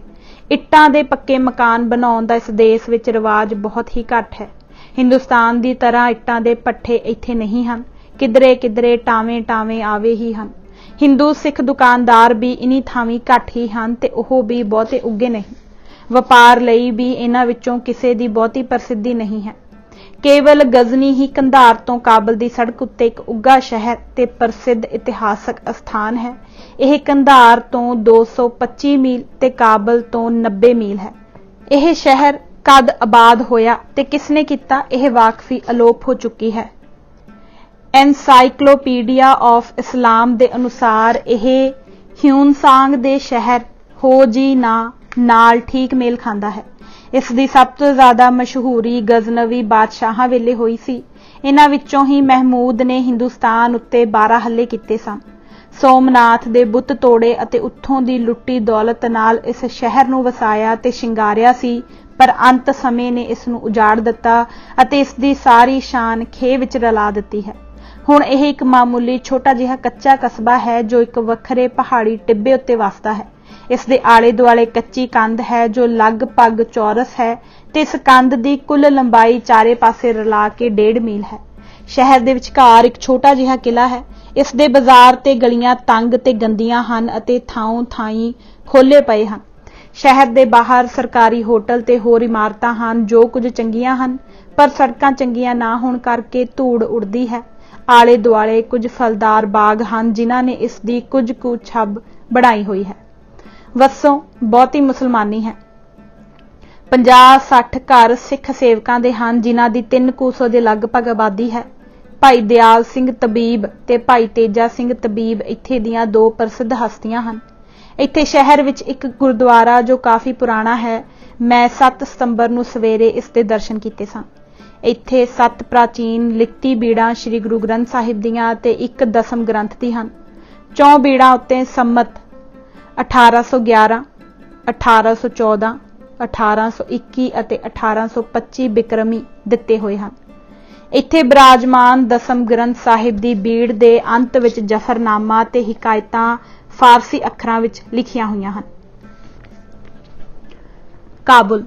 इट्टां दे पक्के मकान बनाउण दा इस देश विच रिवाज बहुत ही घट है। हिंदुस्तान की तरह इट्टां दे पट्ठे इत्थे नहीं हैं। किधरे किधरे टावें टावें आवे ही हैं। हिंदू सिख दुकानदार भी इन्हीं थावीं घट ही हैं ते ओह भी बहुते उगे नहीं। वपार लई भी इन्हां विचों किसे दी बहुती प्रसिद्धि नहीं है। केवल गजनी ही कंधार तो काबल की सड़क उत्ते एक उगा शहर ते प्रसिद्ध इतिहासक स्थान है। यह कंधार तो 225 मील ते काबल तो 90 मील है। यह शहर कद आबाद होया ते किसने किता यह वाकफी अलोप हो चुकी है। एनसाइक्लोपीडिया ऑफ इस्लाम दे अनुसार यह ह्यूनसांग दे शहर हो जी नाल ठीक मेल खांदा है। ਇਸ ਦੀ ਸਭ ਤੋਂ ਜ਼ਿਆਦਾ ਮਸ਼ਹੂਰੀ ਗਜ਼ਨਵੀ ਬਾਦਸ਼ਾਹਾਂ ਵੇਲੇ ਹੋਈ ਸੀ। ਇਹਨਾਂ ਵਿੱਚੋਂ ਹੀ ਮਹਿਮੂਦ ਨੇ ਹਿੰਦੁਸਤਾਨ ਉੱਤੇ 12 ਹੱਲੇ ਕੀਤੇ ਸਨ। ਸੋਮਨਾਥ ਦੇ ਬੁੱਤ ਤੋੜੇ ਅਤੇ ਉੱਥੋਂ ਦੀ ਲੁੱਟੀ ਦੌਲਤ ਨਾਲ ਇਸ ਸ਼ਹਿਰ ਨੂੰ ਵਸਾਇਆ ਤੇ ਸ਼ਿੰਗਾਰਿਆ ਸੀ, ਪਰ ਅੰਤ ਸਮੇਂ ਨੇ ਇਸ ਨੂੰ ਉਜਾੜ ਦਿੱਤਾ ਅਤੇ ਇਸ ਦੀ ਸਾਰੀ ਸ਼ਾਨ ਖੇਹ ਵਿੱਚ ਰਲਾ ਦਿੱਤੀ ਹੈ। ਹੁਣ ਇਹ ਇੱਕ ਮਾਮੂਲੀ ਛੋਟਾ ਜਿਹਾ ਕੱਚਾ ਕਸਬਾ ਹੈ ਜੋ ਇੱਕ ਵੱਖਰੇ ਪਹਾੜੀ ਟਿੱਬੇ ਉੱਤੇ ਵਸਦਾ ਹੈ। ਇਸ ਦੇ ਆਲੇ ਦੁਆਲੇ ਕੱਚੀ ਕੰਧ ਹੈ ਜੋ ਲਗਭਗ ਚੌਰਸ ਹੈ ਤੇ ਇਸ ਕੰਧ ਦੀ ਕੁੱਲ ਲੰਬਾਈ ਚਾਰੇ ਪਾਸੇ ਰਲਾ ਕੇ 1.5 ਮੀਲ ਹੈ। ਸ਼ਹਿਰ ਦੇ ਵਿਚਕਾਰ ਇੱਕ ਛੋਟਾ ਜਿਹਾ ਕਿਲਾ ਹੈ। ਇਸ ਦੇ ਬਾਜ਼ਾਰ ਤੇ ਗਲੀਆਂ ਤੰਗ ਤੇ ਗੰਦੀਆਂ ਹਨ ਅਤੇ ਥਾਂ ਥਾਈਂ ਖੋਲੇ ਪਏ ਹਨ। ਸ਼ਹਿਰ ਦੇ ਬਾਹਰ ਸਰਕਾਰੀ ਹੋਟਲ ਤੇ ਹੋਰ ਇਮਾਰਤਾਂ ਹਨ ਜੋ ਕੁਝ ਚੰਗੀਆਂ ਹਨ, ਪਰ ਸੜਕਾਂ ਚੰਗੀਆਂ ਨਾ ਹੋਣ ਕਰਕੇ ਧੂੜ ਉੱਡਦੀ ਹੈ। ਆਲੇ ਦੁਆਲੇ ਕੁਝ ਫਲਦਾਰ ਬਾਗ ਹਨ ਜਿਨ੍ਹਾਂ ਨੇ ਇਸ ਦੀ ਕੁਝ ਕੁ ਛੱਬ ਬਣਾਈ ਹੋਈ ਹੈ। ਵਸੋਂ ਬਹੁਤੀ ਮੁਸਲਮਾਨੀ ਹੈ। 50-60 ਘਰ ਸਿੱਖ ਸੇਵਕਾਂ ਦੇ ਹਨ ਜਿਨ੍ਹਾਂ ਦੀ 300 ਦੇ ਲਗਭਗ ਆਬਾਦੀ ਹੈ। ਭਾਈ ਦਿਆਲ ਸਿੰਘ ਤਬੀਬ ਤੇ ਭਾਈ ਤੇਜਾ ਸਿੰਘ ਤਬੀਬ ਇੱਥੇ ਦੀਆਂ 2 ਪ੍ਰਸਿੱਧ ਹਸਤੀਆਂ ਹਨ। ਇੱਥੇ ਸ਼ਹਿਰ ਵਿੱਚ ਇੱਕ ਗੁਰਦੁਆਰਾ ਜੋ ਕਾਫੀ ਪੁਰਾਣਾ ਹੈ। ਮੈਂ 7 ਸਤੰਬਰ ਨੂੰ ਸਵੇਰੇ ਇਸ ਦੇ ਦਰਸ਼ਨ ਕੀਤੇ ਸਨ। ਇੱਥੇ 7 ਪ੍ਰਾਚੀਨ ਲਿਖਤੀ ਬੀੜਾਂ ਸ੍ਰੀ ਗੁਰੂ ਗ੍ਰੰਥ ਸਾਹਿਬ ਦੀਆਂ ਤੇ ਇੱਕ ਦਸਮ ਗ੍ਰੰਥ ਦੀ ਹਨ। 4 ਬੀੜਾਂ ਉੱਤੇ ਸੰਮਤ 1811, 1814, 1821 ਅਤੇ 1825 ਬਿਕਰਮੀ ਦਿੱਤੇ ਹੋਏ ਹਨ। ਇੱਥੇ ਬਿਰਾਜਮਾਨ ਦਸਮ ਗ੍ਰੰਥ ਸਾਹਿਬ ਦੀ ਬੀੜ ਦੇ ਅੰਤ ਵਿੱਚ ਜ਼ਫਰਨਾਮਾ ਤੇ ਹਿਕਾਇਤਾਂ ਫਾਰਸੀ ਅੱਖਰਾਂ ਵਿੱਚ ਲਿਖੀਆਂ ਹੋਈਆਂ ਹਨ। ਕਾਬੁਲ।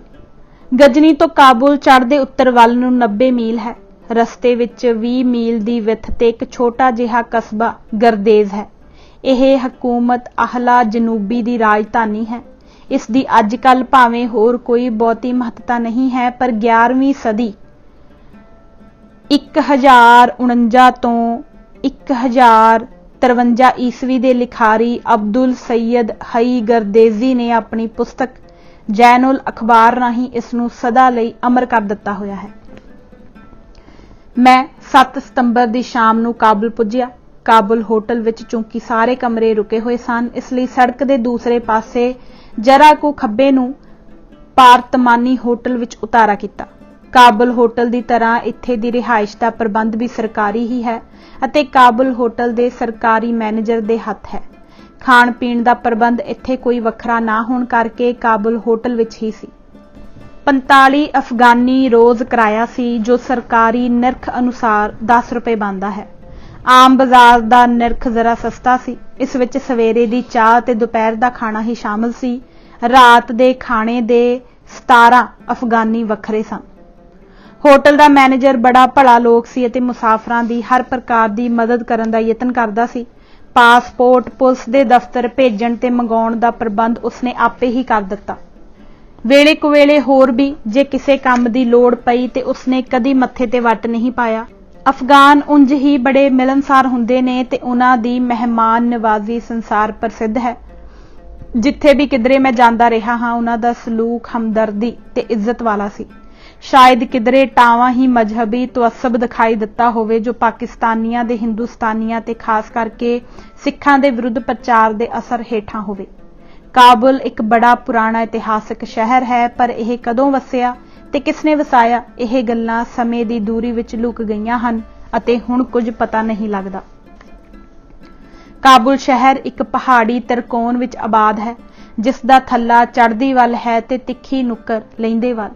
ਗਜਨੀ ਤੋਂ ਕਾਬੁਲ ਚੜ੍ਹਦੇ ਉੱਤਰ ਵੱਲ ਨੂੰ 90 ਮੀਲ ਹੈ। ਰਸਤੇ ਵਿੱਚ 20 ਮੀਲ ਦੀ ਵਿੱਥ ਤੇ ਇੱਕ ਛੋਟਾ ਜਿਹਾ ਕਸਬਾ ਗਰਦੇਜ਼ ਹੈ। ਇਹ ਹਕੂਮਤ ਅਹਲਾ ਜਨੂਬੀ ਦੀ ਰਾਜਧਾਨੀ ਹੈ। ਇਸ ਦੀ ਅੱਜ ਕੱਲ੍ਹ ਭਾਵੇਂ ਹੋਰ ਕੋਈ ਬਹੁਤੀ ਮਹੱਤਤਾ ਨਹੀਂ ਹੈ, ਪਰ 11ਵੀਂ ਸਦੀ 1049 ਤੋਂ 1053 ਈਸਵੀ ਦੇ ਲਿਖਾਰੀ ਅਬਦੁਲ ਸਈਦ ਹਈ ਗਰਦੇਜ਼ੀ ਨੇ ਆਪਣੀ ਪੁਸਤਕ ਜੈਨੁਲ ਅਖਬਾਰ ਰਾਹੀਂ ਇਸ ਨੂੰ ਸਦਾ ਲਈ ਅਮਰ ਕਰ ਦਿੱਤਾ ਹੋਇਆ ਹੈ। ਮੈਂ 7 ਸਤੰਬਰ ਦੀ ਸ਼ਾਮ ਨੂੰ ਕਾਬੁਲ ਪੁੱਜਿਆ। ਕਾਬੁਲ ਹੋਟਲ ਵਿੱਚ ਚੂੰਕਿ ਸਾਰੇ ਕਮਰੇ ਰੁਕੇ ਹੋਏ ਸਨ, ਇਸ ਲਈ ਸੜਕ ਦੇ ਦੂਸਰੇ ਪਾਸੇ ਜਰਾ ਕੁ ਖੱਬੇ ਨੂੰ ਪਾਰਤਮਾਨੀ ਹੋਟਲ ਵਿੱਚ ਉਤਾਰਾ ਕੀਤਾ। ਕਾਬੁਲ ਹੋਟਲ ਦੀ ਤਰ੍ਹਾਂ ਇੱਥੇ ਦੀ ਰਿਹਾਇਸ਼ ਦਾ ਪ੍ਰਬੰਧ ਵੀ ਸਰਕਾਰੀ ਹੀ ਹੈ ਅਤੇ ਕਾਬੁਲ ਹੋਟਲ ਦੇ ਸਰਕਾਰੀ ਮੈਨੇਜਰ ਦੇ ਹੱਥ ਹੈ। ਖਾਣ ਪੀਣ ਦਾ ਪ੍ਰਬੰਧ ਇੱਥੇ ਕੋਈ ਵੱਖਰਾ ਨਾ ਹੋਣ ਕਰਕੇ ਕਾਬੁਲ ਹੋਟਲ ਵਿੱਚ ਹੀ ਸੀ। 45 ਅਫਗਾਨੀ ਰੋਜ਼ ਕਿਰਾਇਆ ਸੀ ਜੋ ਸਰਕਾਰੀ ਨਿਰਖ ਅਨੁਸਾਰ 10 ਰੁਪਏ ਬਣਦਾ ਹੈ। ਆਮ ਬਾਜ਼ਾਰ ਦਾ ਨਿਰਖ ਜ਼ਰਾ ਸਸਤਾ ਸੀ। ਇਸ ਵਿੱਚ ਸਵੇਰੇ ਦੀ ਚਾਹ ਤੇ ਦੁਪਹਿਰ ਦਾ ਖਾਣਾ ਹੀ ਸ਼ਾਮਲ ਸੀ। ਰਾਤ ਦੇ ਖਾਣੇ ਦੇ 17 ਅਫਗਾਨੀ ਵੱਖਰੇ ਸਨ। ਹੋਟਲ ਦਾ ਮੈਨੇਜਰ ਬੜਾ ਭਲਾ ਲੋਕ ਸੀ ਅਤੇ ਮੁਸਾਫਰਾਂ ਦੀ ਹਰ ਪ੍ਰਕਾਰ ਦੀ ਮਦਦ ਕਰਨ ਦਾ ਯਤਨ ਕਰਦਾ ਸੀ। ਪਾਸਪੋਰਟ ਪੁਲਿਸ ਦੇ ਦਫ਼ਤਰ ਭੇਜਣ ਤੇ ਮੰਗਾਉਣ ਦਾ ਪ੍ਰਬੰਧ ਉਸਨੇ ਆਪੇ ਹੀ ਕਰ ਦਿੱਤਾ। ਵੇਲੇ ਕੁਵੇਲੇ ਹੋਰ ਵੀ ਜੇ ਕਿਸੇ ਕੰਮ ਦੀ ਲੋੜ ਪਈ ਤੇ ਉਸਨੇ ਕਦੀ ਮੱਥੇ ਤੇ ਵੱਟ ਨਹੀਂ ਪਾਇਆ। ਅਫਗਾਨ ਉਂਝ ਹੀ ਬੜੇ ਮਿਲਨਸਾਰ ਹੁੰਦੇ ਨੇ ਤੇ ਉਹਨਾਂ ਦੀ ਮਹਿਮਾਨ ਨਿਵਾਜ਼ੀ ਸੰਸਾਰ ਪ੍ਰਸਿੱਧ ਹੈ। ਜਿੱਥੇ ਵੀ ਕਿਧਰੇ ਮੈਂ ਜਾਂਦਾ ਰਿਹਾ ਹਾਂ ਉਹਨਾਂ ਦਾ ਸਲੂਕ ਹਮਦਰਦੀ ਤੇ ਇੱਜ਼ਤ ਵਾਲਾ ਸੀ। ਸ਼ਾਇਦ ਕਿਧਰੇ ਟਾਵਾਂ ਹੀ ਮਜ਼ਹਬੀ ਤੁਅੱਸਬ ਦਿਖਾਈ ਦਿੱਤਾ ਹੋਵੇ ਜੋ ਪਾਕਿਸਤਾਨੀਆਂ ਦੇ ਹਿੰਦੁਸਤਾਨੀਆਂ ਤੇ ਖਾਸ ਕਰਕੇ ਸਿੱਖਾਂ ਦੇ ਵਿਰੁੱਧ ਪ੍ਰਚਾਰ ਦੇ ਅਸਰ ਹੇਠਾਂ ਹੋਵੇ। ਕਾਬੁਲ ਇੱਕ ਬੜਾ ਪੁਰਾਣਾ ਇਤਿਹਾਸਕ ਸ਼ਹਿਰ ਹੈ, ਪਰ ਇਹ ਕਦੋਂ ਵਸਿਆ ਤੇ ਕਿਸਨੇ ਵਸਾਇਆ ਇਹ ਗੱਲਾਂ ਸਮੇਂ ਦੀ ਦੂਰੀ ਵਿੱਚ ਲੁਕ ਗਈਆਂ ਹਨ ਅਤੇ ਹੁਣ ਕੁਝ ਪਤਾ ਨਹੀਂ ਲੱਗਦਾ। ਕਾਬੁਲ ਸ਼ਹਿਰ ਇੱਕ ਪਹਾੜੀ ਤਰਕੋਣ ਵਿੱਚ ਆਬਾਦ ਹੈ ਜਿਸ ਦਾ ਥੱਲਾ ਚੜ੍ਹਦੀ ਵੱਲ ਹੈ ਤੇ ਤਿੱਖੀ ਨੁੱਕਰ ਲਹਿੰਦੇ ਵੱਲ।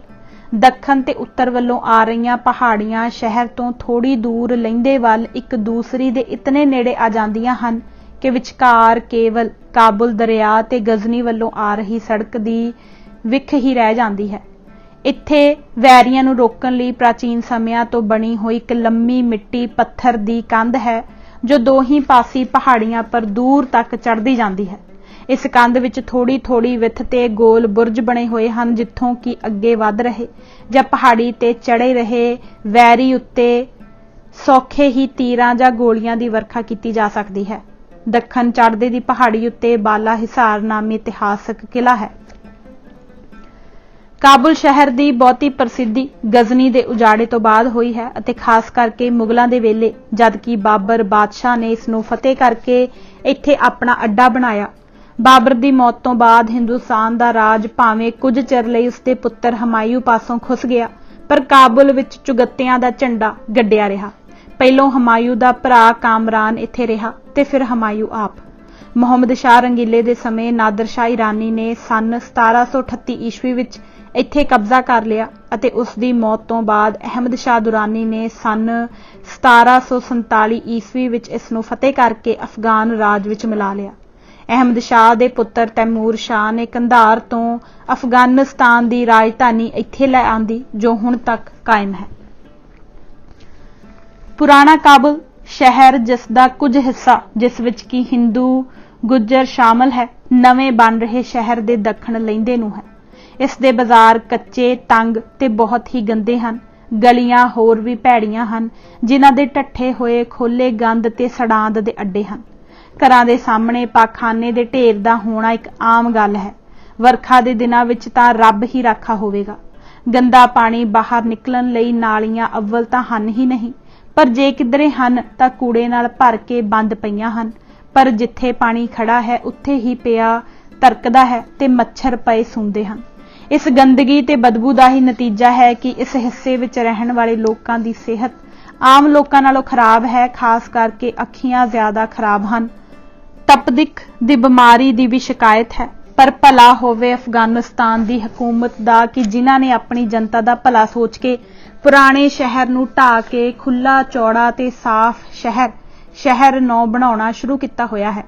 ਦੱਖਣ ਤੇ ਉੱਤਰ ਵੱਲੋਂ ਆ ਰਹੀਆਂ ਪਹਾੜੀਆਂ ਸ਼ਹਿਰ ਤੋਂ ਥੋੜੀ ਦੂਰ ਲਹਿੰਦੇ ਵੱਲ ਇੱਕ ਦੂਸਰੀ ਦੇ ਇਤਨੇ ਨੇੜੇ ਆ ਜਾਂਦੀਆਂ ਹਨ ਕਿ ਵਿਚਕਾਰ ਕੇਵਲ ਕਾਬੁਲ ਦਰਿਆ ਤੇ ਗਜ਼ਨੀ ਵੱਲੋਂ ਆ ਰਹੀ ਸੜਕ ਦੀ ਵਿੱਖ ਹੀ ਰਹਿ ਜਾਂਦੀ ਹੈ। ਇੱਥੇ ਵੈਰੀਆਂ ਨੂੰ ਰੋਕਣ ਲਈ ਪ੍ਰਾਚੀਨ ਸਮਿਆਂ ਤੋਂ ਬਣੀ ਹੋਈ ਇੱਕ ਲੰਮੀ ਮਿੱਟੀ ਪੱਥਰ ਦੀ ਕੰਧ ਹੈ ਜੋ ਦੋਹੀਂ ਪਾਸੀ ਪਹਾੜੀਆਂ ਪਰ ਦੂਰ ਤੱਕ ਚੜ੍ਹਦੀ ਜਾਂਦੀ ਹੈ। ਇਸ ਕੰਧ ਵਿੱਚ ਥੋੜੀ ਥੋੜੀ ਵਿੱਥ ਤੇ ਗੋਲ ਬੁਰਜ ਬਣੇ ਹੋਏ ਹਨ ਜਿੱਥੋਂ ਕਿ ਅੱਗੇ ਵੱਧ ਰਹੇ ਜਾਂ ਪਹਾੜੀ ਤੇ ਚੜ੍ਹੇ ਰਹੇ ਵੈਰੀ ਉੱਤੇ ਸੌਖੇ ਹੀ ਤੀਰਾਂ ਜਾਂ ਗੋਲੀਆਂ ਦੀ ਵਰਖਾ ਕੀਤੀ ਜਾ ਸਕਦੀ ਹੈ। ਦੱਖਣ ਚੜ੍ਹਦੇ ਦੀ ਪਹਾੜੀ ਉੱਤੇ ਬਾਲਾ ਹਿਸਾਰ ਨਾਮੀ ਇਤਿਹਾਸਕ ਕਿਲਾ ਹੈ। ਕਾਬੁਲ ਸ਼ਹਿਰ ਦੀ ਬਹੁਤੀ ਪ੍ਰਸਿੱਧੀ ਗਜ਼ਨੀ ਦੇ ਉਜਾੜੇ ਤੋਂ ਬਾਅਦ ਹੋਈ ਹੈ ਅਤੇ ਖਾਸ ਕਰਕੇ ਮੁਗਲਾਂ ਦੇ ਵੇਲੇ, ਜਦਕਿ ਬਾਬਰ ਬਾਦਸ਼ਾਹ ਨੇ ਇਸ ਨੂੰ ਫਤਿਹ ਕਰਕੇ ਇੱਥੇ ਆਪਣਾ ਅੱਡਾ ਬਣਾਇਆ। ਬਾਬਰ ਦੀ ਮੌਤ ਤੋਂ ਬਾਅਦ ਹਿੰਦੁਸਤਾਨ ਦਾ ਰਾਜ ਭਾਵੇਂ ਕੁਝ ਚਿਰ ਲਈ ਉਸਦੇ ਪੁੱਤਰ ਹਮਾਯੂ ਪਾਸੋਂ ਖੁੱਸ ਗਿਆ, ਪਰ ਕਾਬੁਲ ਵਿੱਚ ਚੁਗੱਤਿਆਂ ਦਾ ਝੰਡਾ ਗੱਡਿਆ ਰਿਹਾ। ਪਹਿਲੋਂ ਹਮਾਯੂ ਦਾ ਭਰਾ ਕਾਮਰਾਨ ਇੱਥੇ ਰਿਹਾ ਤੇ ਫਿਰ ਹਮਾਯੂ ਆਪ। ਮੁਹੰਮਦ ਸ਼ਾਹ ਰੰਗੀਲੇ ਦੇ ਸਮੇਂ ਨਾਦਰ ਸ਼ਾਹ ਈਰਾਨੀ ਨੇ ਸੰਨ 1738 ਈਸਵੀ ਵਿੱਚ ਇੱਥੇ ਕਬਜ਼ਾ ਕਰ ਲਿਆ ਅਤੇ ਉਸ ਦੀ ਮੌਤ ਤੋਂ ਬਾਅਦ ਅਹਿਮਦ ਸ਼ਾਹ ਦੁਰਾਨੀ ਨੇ ਸੰਨ 1747 ਈਸਵੀ ਵਿੱਚ ਇਸ ਨੂੰ ਫਤਿਹ ਕਰਕੇ ਅਫਗਾਨ ਰਾਜ ਵਿੱਚ ਮਿਲਾ ਲਿਆ। ਅਹਿਮਦ ਸ਼ਾਹ ਦੇ ਪੁੱਤਰ ਤੈਮੂਰ ਸ਼ਾਹ ਨੇ ਕੰਧਾਰ ਤੋਂ ਅਫਗਾਨਿਸਤਾਨ ਦੀ ਰਾਜਧਾਨੀ ਇੱਥੇ ਲੈ ਆਂਦੀ, ਜੋ ਹੁਣ ਤੱਕ ਕਾਇਮ ਹੈ। ਪੁਰਾਣਾ ਕਾਬੁਲ ਸ਼ਹਿਰ, ਜਿਸ ਦਾ ਕੁਝ ਹਿੱਸਾ ਜਿਸ ਵਿੱਚ ਕਿ ਹਿੰਦੂ ਗੁੱਜਰ ਸ਼ਾਮਲ ਹੈ, ਨਵੇਂ ਬਣ ਰਹੇ ਸ਼ਹਿਰ ਦੇ ਦੱਖਣ ਲਹਿੰਦੇ ਨੂੰ ਹੈ। ਇਸ ਦੇ ਬਾਜ਼ਾਰ ਕੱਚੇ, ਤੰਗ ਤੇ ਬਹੁਤ ਹੀ ਗੰਦੇ ਹਨ। ਗਲੀਆਂ ਹੋਰ ਵੀ ਭੈੜੀਆਂ ਹਨ, ਜਿਨ੍ਹਾਂ ਦੇ ਢੱਠੇ ਹੋਏ ਖੋਲੇ ਗੰਦ ਤੇ ਸੜਾਂਦ ਦੇ ਅੱਡੇ ਹਨ। ਘਰਾਂ ਦੇ ਸਾਹਮਣੇ ਪਾਖਾਨੇ ਦੇ ਢੇਰ ਦਾ ਹੋਣਾ ਇੱਕ ਆਮ ਗੱਲ ਹੈ। ਵਰਖਾ ਦੇ ਦਿਨਾਂ ਵਿੱਚ ਤਾਂ ਰੱਬ ਹੀ ਰਾਖਾ ਹੋਵੇਗਾ। ਗੰਦਾ ਪਾਣੀ ਬਾਹਰ ਨਿਕਲਣ ਲਈ ਨਾਲੀਆਂ ਅੱਵਲ ਤਾਂ ਹਨ ਹੀ ਨਹੀਂ, ਪਰ ਜੇ ਕਿਧਰੇ ਹਨ ਤਾਂ ਕੂੜੇ ਨਾਲ ਭਰ ਕੇ ਬੰਦ ਪਈਆਂ ਹਨ। ਪਰ ਜਿੱਥੇ ਪਾਣੀ ਖੜਾ ਹੈ ਉੱਥੇ ਹੀ ਪਿਆ ਤਰਕਦਾ ਹੈ ਤੇ ਮੱਛਰ ਪਏ ਸੂੰਦੇ ਹਨ। ਇਸ ਗੰਦਗੀ ਤੇ ਬਦਬੂ ਦਾ ਹੀ ਨਤੀਜਾ ਹੈ ਕਿ ਇਸ ਹਿੱਸੇ ਵਿੱਚ ਰਹਿਣ ਵਾਲੇ ਲੋਕਾਂ ਦੀ ਸਿਹਤ ਆਮ ਲੋਕਾਂ ਨਾਲੋਂ ਖਰਾਬ ਹੈ। ਖਾਸ ਕਰਕੇ ਅੱਖੀਆਂ ਜ਼ਿਆਦਾ ਖਰਾਬ ਹਨ। ਤਪਦਿਕ ਦੀ ਬਿਮਾਰੀ ਦੀ ਵੀ ਸ਼ਿਕਾਇਤ ਹੈ। ਪਰ ਭਲਾ ਹੋਵੇ ਅਫਗਾਨਿਸਤਾਨ ਦੀ ਹਕੂਮਤ ਦਾ ਕਿ ਜਿਨ੍ਹਾਂ ਨੇ ਆਪਣੀ ਜਨਤਾ ਦਾ ਭਲਾ ਸੋਚ ਕੇ ਪੁਰਾਣੇ ਸ਼ਹਿਰ ਨੂੰ ਢਾਹ ਕੇ ਖੁੱਲਾ ਚੌੜਾ ਤੇ ਸਾਫ਼ ਸ਼ਹਿਰ ਨੌ ਬਣਾਉਣਾ ਸ਼ੁਰੂ ਕੀਤਾ ਹੋਇਆ ਹੈ।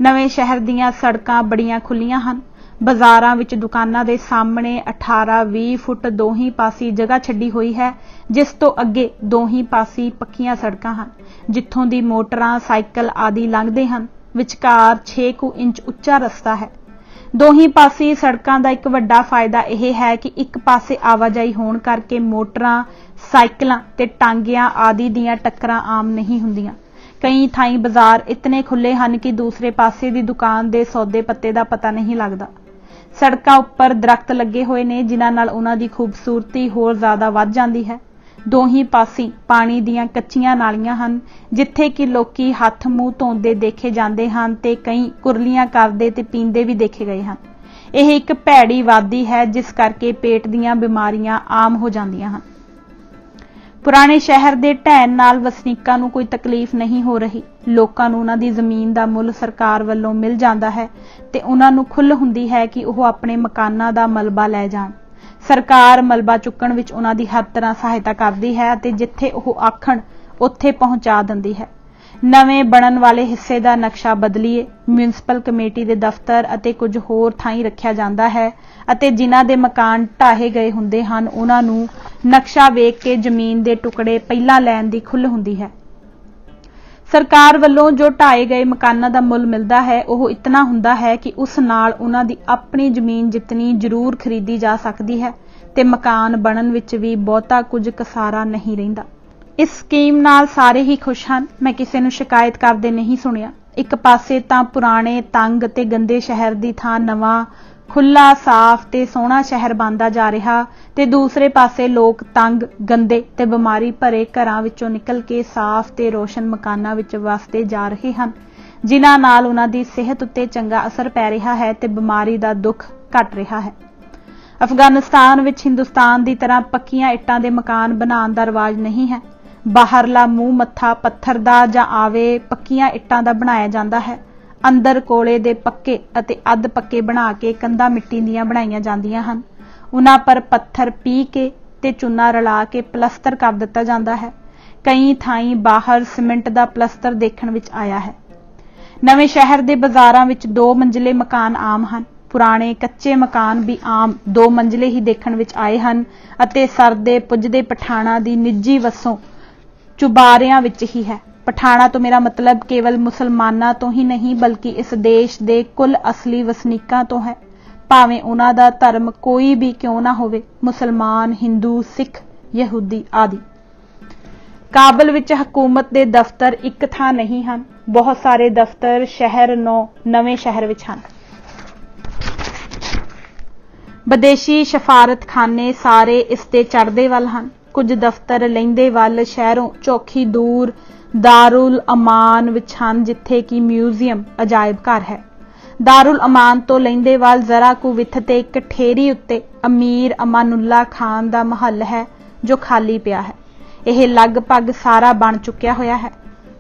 ਨਵੇਂ ਸ਼ਹਿਰ ਦੀਆਂ ਸੜਕਾਂ ਬੜੀਆਂ ਖੁੱਲੀਆਂ ਹਨ। ਬਾਜ਼ਾਰਾਂ ਵਿੱਚ ਦੁਕਾਨਾਂ ਦੇ ਸਾਹਮਣੇ 18-20 ਫੁੱਟ ਦੋਹੀਂ ਪਾਸੀ ਜਗ੍ਹਾ ਛੱਡੀ ਹੋਈ ਹੈ, ਜਿਸ ਤੋਂ ਅੱਗੇ ਦੋਹੀਂ ਪਾਸੀ ਪੱਕੀਆਂ ਸੜਕਾਂ ਹਨ, ਜਿੱਥੋਂ ਦੀ ਮੋਟਰਾਂ, ਸਾਈਕਲ ਆਦਿ ਲੰਘਦੇ ਹਨ। ਵਿਚਕਾਰ 6 ਇੰਚ ਉੱਚਾ ਰਸਤਾ ਹੈ। ਦੋਹੀਂ ਪਾਸੀ ਸੜਕਾਂ ਦਾ ਇੱਕ ਵੱਡਾ ਫਾਇਦਾ ਇਹ ਹੈ ਕਿ ਇੱਕ ਪਾਸੇ ਆਵਾਜਾਈ ਹੋਣ ਕਰਕੇ ਮੋਟਰਾਂ, ਸਾਈਕਲਾਂ ਤੇ ਟਾਂਗਿਆਂ ਆਦਿ ਦੀਆਂ ਟੱਕਰਾਂ ਆਮ ਨਹੀਂ ਹੁੰਦੀਆਂ। ਕਈ ਥਾਈਂ ਬਾਜ਼ਾਰ ਇਤਨੇ ਖੁੱਲੇ ਹਨ ਕਿ ਦੂਸਰੇ ਪਾਸੇ ਦੀ ਦੁਕਾਨ ਦੇ ਸੌਦੇ ਪੱਤੇ ਦਾ ਪਤਾ ਨਹੀਂ ਲੱਗਦਾ। ਸੜਕਾਂ ਉੱਪਰ ਦਰਖਤ ਲੱਗੇ ਹੋਏ ਨੇ, ਜਿਨ੍ਹਾਂ ਨਾਲ ਉਹਨਾਂ ਦੀ ਖੂਬਸੂਰਤੀ ਹੋਰ ਜ਼ਿਆਦਾ ਵੱਧ ਜਾਂਦੀ ਹੈ। ਦੋਹੀਂ ਪਾਸੇ ਪਾਣੀ ਦੀਆਂ ਕੱਚੀਆਂ ਨਾਲੀਆਂ ਹਨ, ਜਿੱਥੇ ਕਿ ਲੋਕੀ ਹੱਥ ਮੂੰਹ ਧੋਂਦੇ ਦੇਖੇ ਜਾਂਦੇ ਹਨ ਤੇ ਕਈ ਕੁਰਲੀਆਂ ਕਰਦੇ ਤੇ ਪੀਂਦੇ ਵੀ ਦੇਖੇ ਗਏ ਹਨ। ਇਹ ਇੱਕ ਭੈੜੀ ਵਾਦੀ ਹੈ, ਜਿਸ ਕਰਕੇ ਪੇਟ ਦੀਆਂ ਬਿਮਾਰੀਆਂ ਆਮ ਹੋ ਜਾਂਦੀਆਂ ਹਨ। ਪੁਰਾਣੇ ਸ਼ਹਿਰ ਦੇ ਢਹਿਣ ਨਾਲ ਵਸਨੀਕਾਂ ਨੂੰ ਕੋਈ ਤਕਲੀਫ ਨਹੀਂ ਹੋ ਰਹੀ। ਲੋਕਾਂ ਨੂੰ ਉਹਨਾਂ ਦੀ ਜ਼ਮੀਨ ਦਾ ਮੁੱਲ ਸਰਕਾਰ ਵੱਲੋਂ ਮਿਲ ਜਾਂਦਾ ਹੈ ਤੇ ਉਹਨਾਂ ਨੂੰ ਖੁੱਲ੍ਹ ਹੁੰਦੀ ਹੈ ਕਿ ਉਹ ਆਪਣੇ ਮਕਾਨਾਂ ਦਾ ਮਲਬਾ ਲੈ ਜਾਣ। ਸਰਕਾਰ ਮਲਬਾ ਚੁੱਕਣ ਵਿੱਚ ਉਹਨਾਂ ਦੀ ਹਰ ਤਰ੍ਹਾਂ ਸਹਾਇਤਾ ਕਰਦੀ ਹੈ ਅਤੇ ਜਿੱਥੇ ਉਹ ਆਖਣ ਉੱਥੇ ਪਹੁੰਚਾ ਦਿੰਦੀ ਹੈ। ਨਵੇਂ ਬਣਨ ਵਾਲੇ ਹਿੱਸੇ ਦਾ ਨਕਸ਼ਾ ਬਦਲੀਏ, ਮਿਊਨਿਸਪਲ ਕਮੇਟੀ ਦੇ ਦਫ਼ਤਰ ਅਤੇ ਕੁਝ ਹੋਰ ਥਾਈਂ ਰੱਖਿਆ ਜਾਂਦਾ ਹੈ ਅਤੇ ਜਿਨ੍ਹਾਂ ਦੇ ਮਕਾਨ ਢਾਹੇ ਗਏ ਹੁੰਦੇ ਹਨ, ਉਹਨਾਂ ਨੂੰ ਨਕਸ਼ਾ ਵੇਖ ਕੇ ਜ਼ਮੀਨ ਦੇ ਟੁਕੜੇ ਪਹਿਲਾਂ ਲੈਣ ਦੀ ਖੁੱਲ੍ਹ ਹੁੰਦੀ ਹੈ। ਸਰਕਾਰ ਵੱਲੋਂ ਜੋ ਢਾਏ ਗਏ ਮਕਾਨਾਂ ਦਾ ਮੁੱਲ ਮਿਲਦਾ ਹੈ, ਉਹ ਇਤਨਾ ਹੁੰਦਾ ਹੈ ਕਿ ਉਸ ਨਾਲ ਉਹਨਾਂ ਦੀ ਆਪਣੀ ਜ਼ਮੀਨ ਜਿਤਨੀ ਜ਼ਰੂਰ ਖਰੀਦੀ ਜਾ ਸਕਦੀ ਹੈ ਤੇ ਮਕਾਨ ਬਣਨ ਵਿੱਚ ਵੀ ਬਹੁਤਾ ਕੁਝ ਕਸਾਰਾ ਨਹੀਂ ਰਹਿੰਦਾ। ਇਸ ਸਕੀਮ ਨਾਲ ਸਾਰੇ ਹੀ ਖੁਸ਼ ਹਨ। ਮੈਂ ਕਿਸੇ ਨੂੰ ਸ਼ਿਕਾਇਤ ਕਰਦੇ ਨਹੀਂ ਸੁਣਿਆ। ਇੱਕ ਪਾਸੇ ਤਾਂ ਪੁਰਾਣੇ ਤੰਗ ਤੇ ਗੰਦੇ ਸ਼ਹਿਰ ਦੀ ਥਾਂ ਨਵਾਂ ਖੁੱਲਾ, ਸਾਫ਼ ਤੇ ਸੋਹਣਾ ਸ਼ਹਿਰ ਬਣਦਾ ਜਾ ਰਿਹਾ ਤੇ ਦੂਸਰੇ ਪਾਸੇ ਲੋਕ ਤੰਗ, ਗੰਦੇ ਤੇ ਬਿਮਾਰੀ ਭਰੇ ਘਰਾਂ ਵਿੱਚੋਂ ਨਿਕਲ ਕੇ ਸਾਫ਼ ਤੇ ਰੋਸ਼ਨ ਮਕਾਨਾਂ ਵਿੱਚ ਵਸਦੇ ਜਾ ਰਹੇ ਹਨ, ਜਿਨ੍ਹਾਂ ਨਾਲ ਉਹਨਾਂ ਦੀ ਸਿਹਤ ਉੱਤੇ ਚੰਗਾ ਅਸਰ ਪੈ ਰਿਹਾ ਹੈ ਤੇ ਬਿਮਾਰੀ ਦਾ ਦੁੱਖ ਘਟ ਰਿਹਾ ਹੈ। ਅਫਗਾਨਿਸਤਾਨ ਵਿੱਚ ਹਿੰਦੁਸਤਾਨ ਦੀ ਤਰ੍ਹਾਂ ਪੱਕੀਆਂ ਇੱਟਾਂ ਦੇ ਮਕਾਨ ਬਣਾਉਣ ਦਾ ਰਿਵਾਜ ਨਹੀਂ ਹੈ। ਬਾਹਰਲਾ ਮੂੰਹ ਮੱਥਾ ਪੱਥਰ ਦਾ ਜਾਂ ਆਵੇ ਪੱਕੀਆਂ ਇੱਟਾਂ ਦਾ ਬਣਾਇਆ ਜਾਂਦਾ ਹੈ। ਅੰਦਰ ਕੋਲੇ ਦੇ ਪੱਕੇ ਅਤੇ ਅੱਧ ਪੱਕੇ ਬਣਾ ਕੇ ਕੰਧਾਂ ਮਿੱਟੀ ਦੀਆਂ ਬਣਾਈਆਂ ਜਾਂਦੀਆਂ ਹਨ। ਉਹਨਾਂ ਪਰ ਪੱਥਰ ਪੀ ਕੇ ਤੇ ਚੂਨਾ ਰਲਾ ਕੇ ਪਲਸਤਰ ਕਰ ਦਿੱਤਾ ਜਾਂਦਾ ਹੈ। ਕਈ ਥਾਈਂ ਬਾਹਰ ਸੀਮੈਂਟ ਦਾ ਪਲਸਤਰ ਦੇਖਣ ਵਿੱਚ ਆਇਆ ਹੈ। ਨਵੇਂ ਸ਼ਹਿਰ ਦੇ ਬਾਜ਼ਾਰਾਂ ਵਿੱਚ 2 ਮੰਜ਼ਿਲੇ ਮਕਾਨ ਆਮ ਹਨ। ਪੁਰਾਣੇ ਕੱਚੇ ਮਕਾਨ ਵੀ ਆਮ 2 ਮੰਜ਼ਿਲੇ ਹੀ ਦੇਖਣ ਵਿੱਚ ਆਏ ਹਨ ਅਤੇ ਸਰਦੇ ਪੁੱਜਦੇ ਪਠਾਣਾਂ ਦੀ ਨਿੱਜੀ ਵਸੋਂ ਚੁਬਾਰਿਆਂ ਵਿੱਚ ਹੀ ਹੈ। ਪਠਾਣਾ ਤੋਂ ਮੇਰਾ ਮਤਲਬ ਕੇਵਲ ਮੁਸਲਮਾਨਾਂ ਤੋਂ ਹੀ ਨਹੀਂ, ਬਲਕਿ ਇਸ ਦੇਸ਼ ਦੇ ਕੁੱਲ ਅਸਲੀ ਵਸਨੀਕਾਂ ਤੋਂ ਹੈ, ਭਾਵੇਂ ਉਹਨਾਂ ਦਾ ਧਰਮ ਕੋਈ ਵੀ ਕਿਉਂ ਨਾ ਹੋਵੇ, ਮੁਸਲਮਾਨ, ਹਿੰਦੂ, ਸਿੱਖ, ਯਹੂਦੀ ਆਦਿ। ਕਾਬਲ ਵਿੱਚ ਹਕੂਮਤ ਦੇ ਦਫ਼ਤਰ ਇੱਕ ਥਾਂ ਨਹੀਂ ਹਨ। ਬਹੁਤ ਸਾਰੇ ਦਫ਼ਤਰ ਸ਼ਹਿਰ ਨਵੇਂ ਸ਼ਹਿਰ ਵਿੱਚ ਹਨ। ਵਿਦੇਸ਼ੀ ਸਫਾਰਤਖਾਨੇ ਸਾਰੇ ਇਸ ਦੇ ਚੜ੍ਹਦੇ ਵੱਲ ਹਨ। ਕੁਝ ਦਫ਼ਤਰ ਲਹਿੰਦੇ ਵੱਲ ਸ਼ਹਿਰੋਂ ਚੌਖੀ ਦੂਰ ਦਾਰੁਲ ਅਮਾਨ ਵਿੱਚ ਹਨ, ਜਿੱਥੇ ਕਿ ਮਿਊਜ਼ੀਅਮ, ਅਜਾਇਬ ਘਰ ਹੈ। दारुल अमान तो लैंदेवाल जरा कु विथ ते एक ठेरी उत्ते अमीर अमानुल्ला खान दा महल है जो खाली पिया है। यह लगभग सारा बन चुकिया होया है।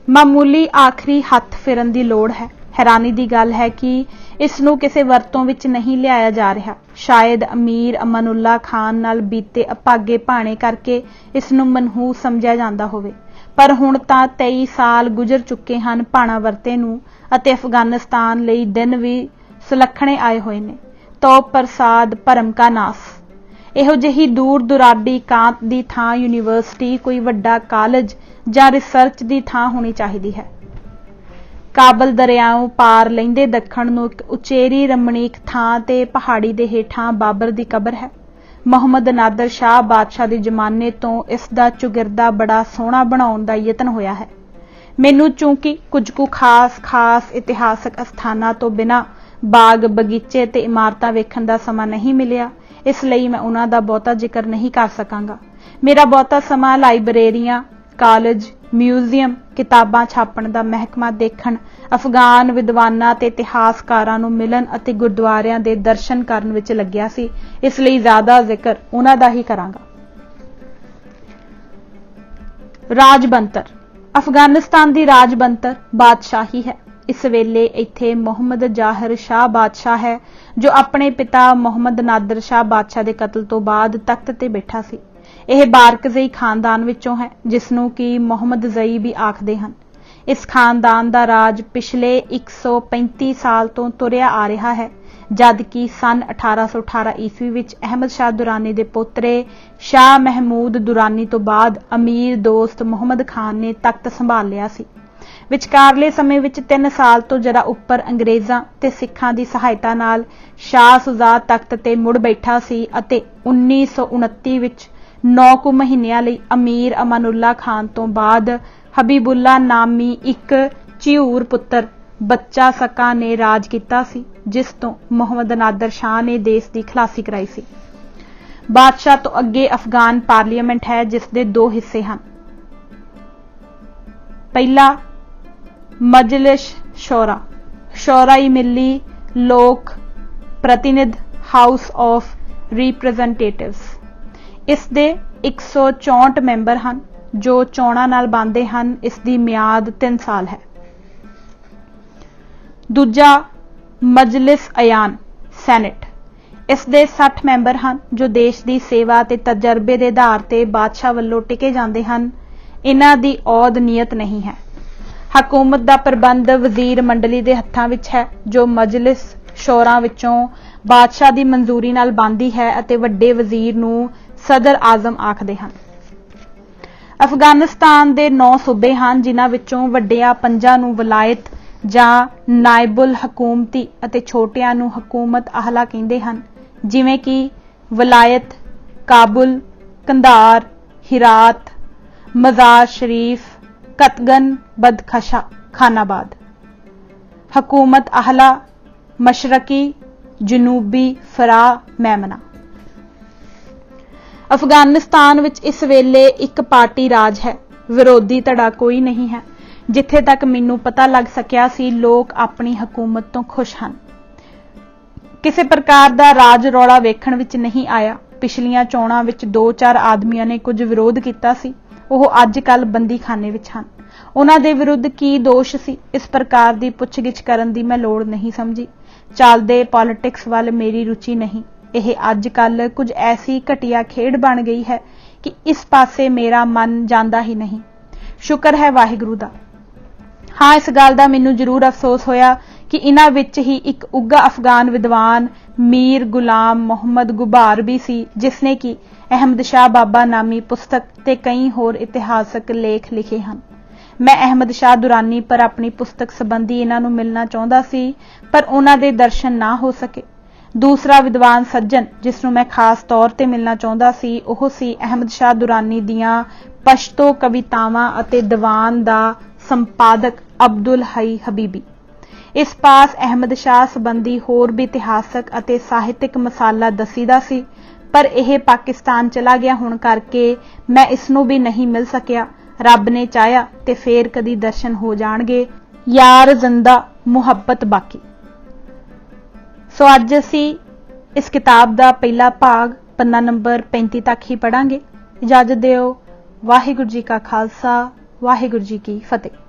मामूली आखिरी हथ फिरन दी लोड़ है। हैरानी दी गल है कि इस नूं किसी वरतों विच नहीं लियाया जा रहा। शायद अमीर अमानुल्ला खान नाल बीते अभागे भाणे करके इस नूं मनहूस समझिया जांदा होवे, पर हुण तां 23 साल गुजर चुके हैं भाणा वरते नूं ਅਤੇ अफगानिस्तान ਲਈ दिन भी सुलखणे आए हुए ने। तो प्रसाद भरम का नास। ਇਹੋ ਜਿਹੀ दूर दुराडी कांत ਦੀ ਥਾਂ यूनीवर्सिटी कोई ਵੱਡਾ ਕਾਲਜ ਜਾਂ रिसर्च ਦੀ ਥਾਂ होनी चाहिदी है। काबल दरियाओं पार लैंदे दखण ਨੂੰ ਇੱਕ ਉਚੇਰੀ ਰਮਣੀਕ ਥਾਂ ਤੇ ਪਹਾੜੀ ਦੇ ਹੇਠਾਂ ਬਾਬਰ ਦੀ ਕਬਰ ਹੈ। ਮੁਹੰਮਦ ਨਾਦਰ ਸ਼ਾਹ ਬਾਦਸ਼ਾਹ ਦੇ ਜ਼ਮਾਨੇ ਤੋਂ ਇਸ ਦਾ ਚੁਗਿਰਦਾ ਬੜਾ ਸੋਹਣਾ ਬਣਾਉਣ ਦਾ ਯਤਨ ਹੋਇਆ ਹੈ। ਮੈਨੂੰ ਚੂੰਕਿ ਕੁਝ ਕੁ ਖਾਸ ਇਤਿਹਾਸਕ ਅਸਥਾਨਾਂ ਤੋਂ ਬਿਨਾਂ ਬਾਗ ਬਗੀਚੇ ਤੇ ਇਮਾਰਤਾਂ ਵੇਖਣ ਦਾ ਸਮਾਂ ਨਹੀਂ ਮਿਲਿਆ, ਇਸ ਲਈ ਮੈਂ ਉਹਨਾਂ ਦਾ ਬਹੁਤਾ ਜ਼ਿਕਰ ਨਹੀਂ ਕਰ ਸਕਾਂਗਾ। ਮੇਰਾ ਬਹੁਤਾ ਸਮਾਂ ਲਾਇਬ੍ਰੇਰੀਆਂ, ਕਾਲਜ, ਮਿਊਜ਼ੀਅਮ, ਕਿਤਾਬਾਂ ਛਾਪਣ ਦਾ ਮਹਿਕਮਾ ਦੇਖਣ, ਅਫਗਾਨ ਵਿਦਵਾਨਾਂ ਤੇ ਇਤਿਹਾਸਕਾਰਾਂ ਨੂੰ ਮਿਲਣ ਅਤੇ ਗੁਰਦੁਆਰਿਆਂ ਦੇ ਦਰਸ਼ਨ ਕਰਨ ਵਿੱਚ ਲੱਗਿਆ ਸੀ, ਇਸ ਲਈ ਜ਼ਿਆਦਾ ਜ਼ਿਕਰ ਉਹਨਾਂ ਦਾ ਹੀ ਕਰਾਂਗਾ। ਰਾਜਬੰਤਰ। ਅਫਗਾਨਿਸਤਾਨ ਦੀ ਰਾਜਬੰਤਰ ਬਾਦਸ਼ਾਹੀ ਹੈ। ਇਸ ਵੇਲੇ ਇੱਥੇ ਮੁਹੰਮਦ ਜ਼ਾਹਿਰ ਸ਼ਾਹ ਬਾਦਸ਼ਾਹ ਹੈ ਜੋ ਆਪਣੇ ਪਿਤਾ ਮੁਹੰਮਦ ਨਾਦਰ ਸ਼ਾਹ ਬਾਦਸ਼ਾਹ ਦੇ ਕਤਲ ਤੋਂ ਬਾਅਦ ਤਖਤ ਤੇ ਬੈਠਾ ਸੀ। ਇਹ ਬਾਰਕਜ਼ਈ ਖਾਨਦਾਨ ਵਿੱਚੋਂ ਹੈ ਜਿਸ ਨੂੰ ਕਿ ਮੁਹੰਮਦ ਜ਼ਈ ਵੀ ਆਖਦੇ ਹਨ। ਇਸ ਖਾਨਦਾਨ ਦਾ ਰਾਜ ਪਿਛਲੇ 135 ਸਾਲ ਤੋਂ ਤੁਰਿਆ ਆ ਰਿਹਾ ਹੈ, ਜਦ ਕਿ ਸਨ 1818 ਈਸਵੀ ਵਿੱਚ ਅਹਿਮਦ ਸ਼ਾਹ ਦੁਰਾਨੀ ਦੇ ਪੋਤਰੇ ਸ਼ਾਹ ਮਹਿਮੂਦ ਦੁਰਾਨੀ ਤੋਂ ਬਾਅਦ ਅਮੀਰ ਦੋਸਤ ਮੁਹੰਮਦ ਖਾਨ ਨੇ ਤਖਤ ਸੰਭਾਲ ਲਿਆ ਸੀ। ਵਿਚਕਾਰਲੇ ਸਮੇਂ ਵਿੱਚ 3 ਸਾਲ ਤੋਂ ਜਰਾ ਉੱਪਰ ਅੰਗਰੇਜ਼ਾਂ ਤੇ ਸਿੱਖਾਂ ਦੀ ਸਹਾਇਤਾ ਨਾਲ ਸ਼ਾਹ ਸੁਜਾ ਤਖਤ ਤੇ ਮੁੜ ਬੈਠਾ ਸੀ ਅਤੇ 1929 ਵਿੱਚ 9 ਕੁ ਮਹੀਨਿਆਂ ਲਈ ਅਮੀਰ ਅਮਾਨੁੱਲਾ ਖਾਨ ਤੋਂ ਬਾਅਦ ਹਬੀਬੁੱਲਾ ਨਾਮੀ ਇੱਕ ਝਿਊਰ ਪੁੱਤਰ ਬੱਚਾ ਸਕਾ ਨੇ ਰਾਜ ਕੀਤਾ ਸੀ, ਜਿਸ ਤੋਂ ਮੁਹੰਮਦ ਨਾਦਰ ਸ਼ਾਹ ਨੇ ਦੇਸ਼ ਦੀ ਖਲਾਸੀ ਕਰਾਈ ਸੀ। ਬਾਦਸ਼ਾਹ ਤੋਂ ਅੱਗੇ ਅਫਗਾਨ ਪਾਰਲੀਮੈਂਟ ਹੈ ਜਿਸ ਦੇ 2 ਹਿੱਸੇ ਹਨ। ਪਹਿਲਾ ਮਜਲਿਸ ਸ਼ੋਰਾ, ਸ਼ੋਰਾਈ ਮਿਲੀ ਲੋਕ ਪ੍ਰਤੀਨਿਧ, ਹਾਊਸ ਆਫ ਰਿਪਰੈਜ਼ੈਂਟੇਟਿਵਸ। ਇਸ ਦੇ 164 ਮੈਂਬਰ ਹਨ ਜੋ ਚੋਣਾਂ ਨਾਲ ਬਣਦੇ ਹਨ। ਇਸ ਦੀ ਮਿਆਦ 3 ਸਾਲ ਹੈ। ਦੂਜਾ ਮਜਲਿਸ ਅਯਾਨ, ਸੈਨੇਟ। ਇਸ ਦੇ 60 ਮੈਂਬਰ ਹਨ ਜੋ ਦੇਸ਼ ਦੀ ਸੇਵਾ ਤੇ ਤਜਰਬੇ ਦੇ ਆਧਾਰ ਤੇ ਬਾਦਸ਼ਾਹ ਵੱਲੋਂ ਟਿਕੇ ਜਾਂਦੇ ਹਨ। ਇਹਨਾਂ ਦੀ ਔਦ ਨੀਅਤ ਨਹੀਂ ਹੈ। ਹਕੂਮਤ ਦਾ ਪ੍ਰਬੰਧ ਵਜ਼ੀਰ ਮੰਡਲੀ ਦੇ ਹੱਥਾਂ ਵਿੱਚ ਹੈ ਜੋ ਮਜਲਿਸ ਸ਼ੋਰਾ ਵਿੱਚੋਂ ਬਾਦਸ਼ਾਹ ਦੀ ਮਨਜ਼ੂਰੀ ਨਾਲ ਬਣਦੀ ਹੈ ਅਤੇ ਵੱਡੇ ਵਜ਼ੀਰ ਨੂੰ ਸਦਰ ਆਜ਼ਮ ਆਖਦੇ ਹਨ। ਅਫਗਾਨਿਸਤਾਨ ਦੇ 9 ਸੂਬੇ ਹਨ ਜਿਨ੍ਹਾਂ ਵਿੱਚੋਂ ਵੱਡਿਆਂ 5 ਨੂੰ ਵਲਾਇਤ ਜਾਂ ਨਾਇਬੁਲ ਹਕੂਮਤੀ ਅਤੇ ਛੋਟਿਆਂ ਨੂੰ ਹਕੂਮਤ ਆਹਲਾ ਕਹਿੰਦੇ ਹਨ, ਜਿਵੇਂ ਕਿ ਵਲਾਇਤ ਕਾਬੁਲ, ਕੰਧਾਰ, ਹਿਰਾਤ, ਮਜ਼ਾਰ ਸ਼ਰੀਫ, ਕਤਗਨ, ਬਦਖਸ਼ਾ, ਖਾਨਾਬਾਦ। ਹਕੂਮਤ ਆਹਲਾ ਮਸ਼ਰਕੀ, ਜਨੂਬੀ, ਫਰਾ, ਮੈਮਨਾ। ਅਫਗਾਨਿਸਤਾਨ ਵਿੱਚ ਇਸ ਵੇਲੇ ਇੱਕ ਪਾਰਟੀ ਰਾਜ ਹੈ, ਵਿਰੋਧੀ ਧੜਾ ਕੋਈ ਨਹੀਂ ਹੈ। ਜਿੱਥੇ ਤੱਕ ਮੈਨੂੰ ਪਤਾ ਲੱਗ ਸਕਿਆ ਸੀ ਲੋਕ ਆਪਣੀ ਹਕੂਮਤ ਤੋਂ ਖੁਸ਼ ਹਨ। ਕਿਸੇ ਪ੍ਰਕਾਰ ਦਾ ਰਾਜ ਰੌਲਾ ਵੇਖਣ ਵਿੱਚ ਨਹੀਂ ਆਇਆ। ਪਿਛਲੀਆਂ ਚੋਣਾਂ ਵਿੱਚ 2-4 ਆਦਮੀਆਂ ਨੇ ਕੁਝ ਵਿਰੋਧ ਕੀਤਾ ਸੀ, ਉਹ ਅੱਜ ਕੱਲ੍ਹ ਬੰਦੀਖਾਨੇ ਵਿੱਚ ਹਨ। ਉਹਨਾਂ ਦੇ ਵਿਰੁੱਧ ਕੀ ਦੋਸ਼ ਸੀ, ਇਸ ਪ੍ਰਕਾਰ ਦੀ ਪੁੱਛਗਿੱਛ ਕਰਨ ਦੀ ਮੈਂ ਲੋੜ ਨਹੀਂ ਸਮਝੀ। ਚੱਲਦੇ ਪੋਲਿਟਿਕਸ ਵੱਲ ਮੇਰੀ ਰੁਚੀ ਨਹੀਂ। ਇਹ ਅੱਜ ਕੱਲ੍ਹ ਕੁਝ ਐਸੀ ਘਟੀਆ ਖੇਡ ਬਣ ਗਈ ਹੈ ਕਿ ਇਸ ਪਾਸੇ ਮੇਰਾ ਮਨ ਜਾਂਦਾ ਹੀ ਨਹੀਂ। ਸ਼ੁਕਰ ਹੈ ਵਾਹਿਗੁਰੂ ਦਾ। ਹਾਂ, ਇਸ ਗੱਲ ਦਾ ਮੈਨੂੰ ਜ਼ਰੂਰ ਅਫਸੋਸ ਹੋਇਆ ਕਿ ਇਹਨਾਂ ਵਿੱਚ ਹੀ ਇੱਕ ਉੱਘਾ ਅਫਗਾਨ ਵਿਦਵਾਨ ਮੀਰ ਗੁਲਾਮ ਮੁਹੰਮਦ ਗੁਬਾਰ ਵੀ ਸੀ, ਜਿਸ ਨੇ ਕਿ ਅਹਿਮਦ ਸ਼ਾਹ ਬਾਬਾ ਨਾਮੀ ਪੁਸਤਕ ਤੇ ਕਈ ਹੋਰ ਇਤਿਹਾਸਕ ਲੇਖ ਲਿਖੇ ਹਨ। ਮੈਂ ਅਹਿਮਦ ਸ਼ਾਹ ਦੁਰਾਨੀ ਪਰ ਆਪਣੀ ਪੁਸਤਕ ਸੰਬੰਧੀ ਇਹਨਾਂ ਨੂੰ ਮਿਲਣਾ ਚਾਹੁੰਦਾ ਸੀ, ਪਰ ਉਹਨਾਂ ਦੇ ਦਰਸ਼ਨ ਨਾ ਹੋ ਸਕੇ। ਦੂਸਰਾ ਵਿਦਵਾਨ ਸੱਜਣ ਜਿਸ ਨੂੰ ਮੈਂ ਖਾਸ ਤੌਰ ਤੇ ਮਿਲਣਾ ਚਾਹੁੰਦਾ ਸੀ, ਉਹ ਸੀ ਅਹਿਮਦ ਸ਼ਾਹ ਦੁਰਾਨੀ ਦੀਆਂ ਪਸ਼ਤੋ ਕਵਿਤਾਵਾਂ ਅਤੇ ਦੀਵਾਨ ਦਾ ਸੰਪਾਦਕ ਅਬਦੁਲ ਹਈ ਹਬੀਬੀ। ਇਸ ਪਾਸ ਅਹਿਮਦ ਸ਼ਾਹ ਸੰਬੰਧੀ ਹੋਰ ਵੀ ਇਤਿਹਾਸਕ ਅਤੇ ਸਾਹਿਤਕ ਮਸਾਲਾ ਦੱਸੀਦਾ ਸੀ, ਪਰ ਇਹ ਪਾਕਿਸਤਾਨ ਚਲਾ ਗਿਆ ਹੋਣ ਕਰਕੇ ਮੈਂ ਇਸ ਨੂੰ ਵੀ ਨਹੀਂ ਮਿਲ ਸਕਿਆ। ਰੱਬ ਨੇ ਚਾਹਿਆ ਤੇ ਫੇਰ ਕਦੀ ਦਰਸ਼ਨ ਹੋ ਜਾਣਗੇ। ਯਾਰ ਜ਼ਿੰਦਾ ਮੁਹੱਬਤ ਬਾਕੀ। सो अज असी इस किताब का पहला भाग पन्ना नंबर 35 तक ही पढ़ांगे। इजाजत दिओ। वाहिगुरू जी का खालसा, वाहिगुरू जी की फतेह।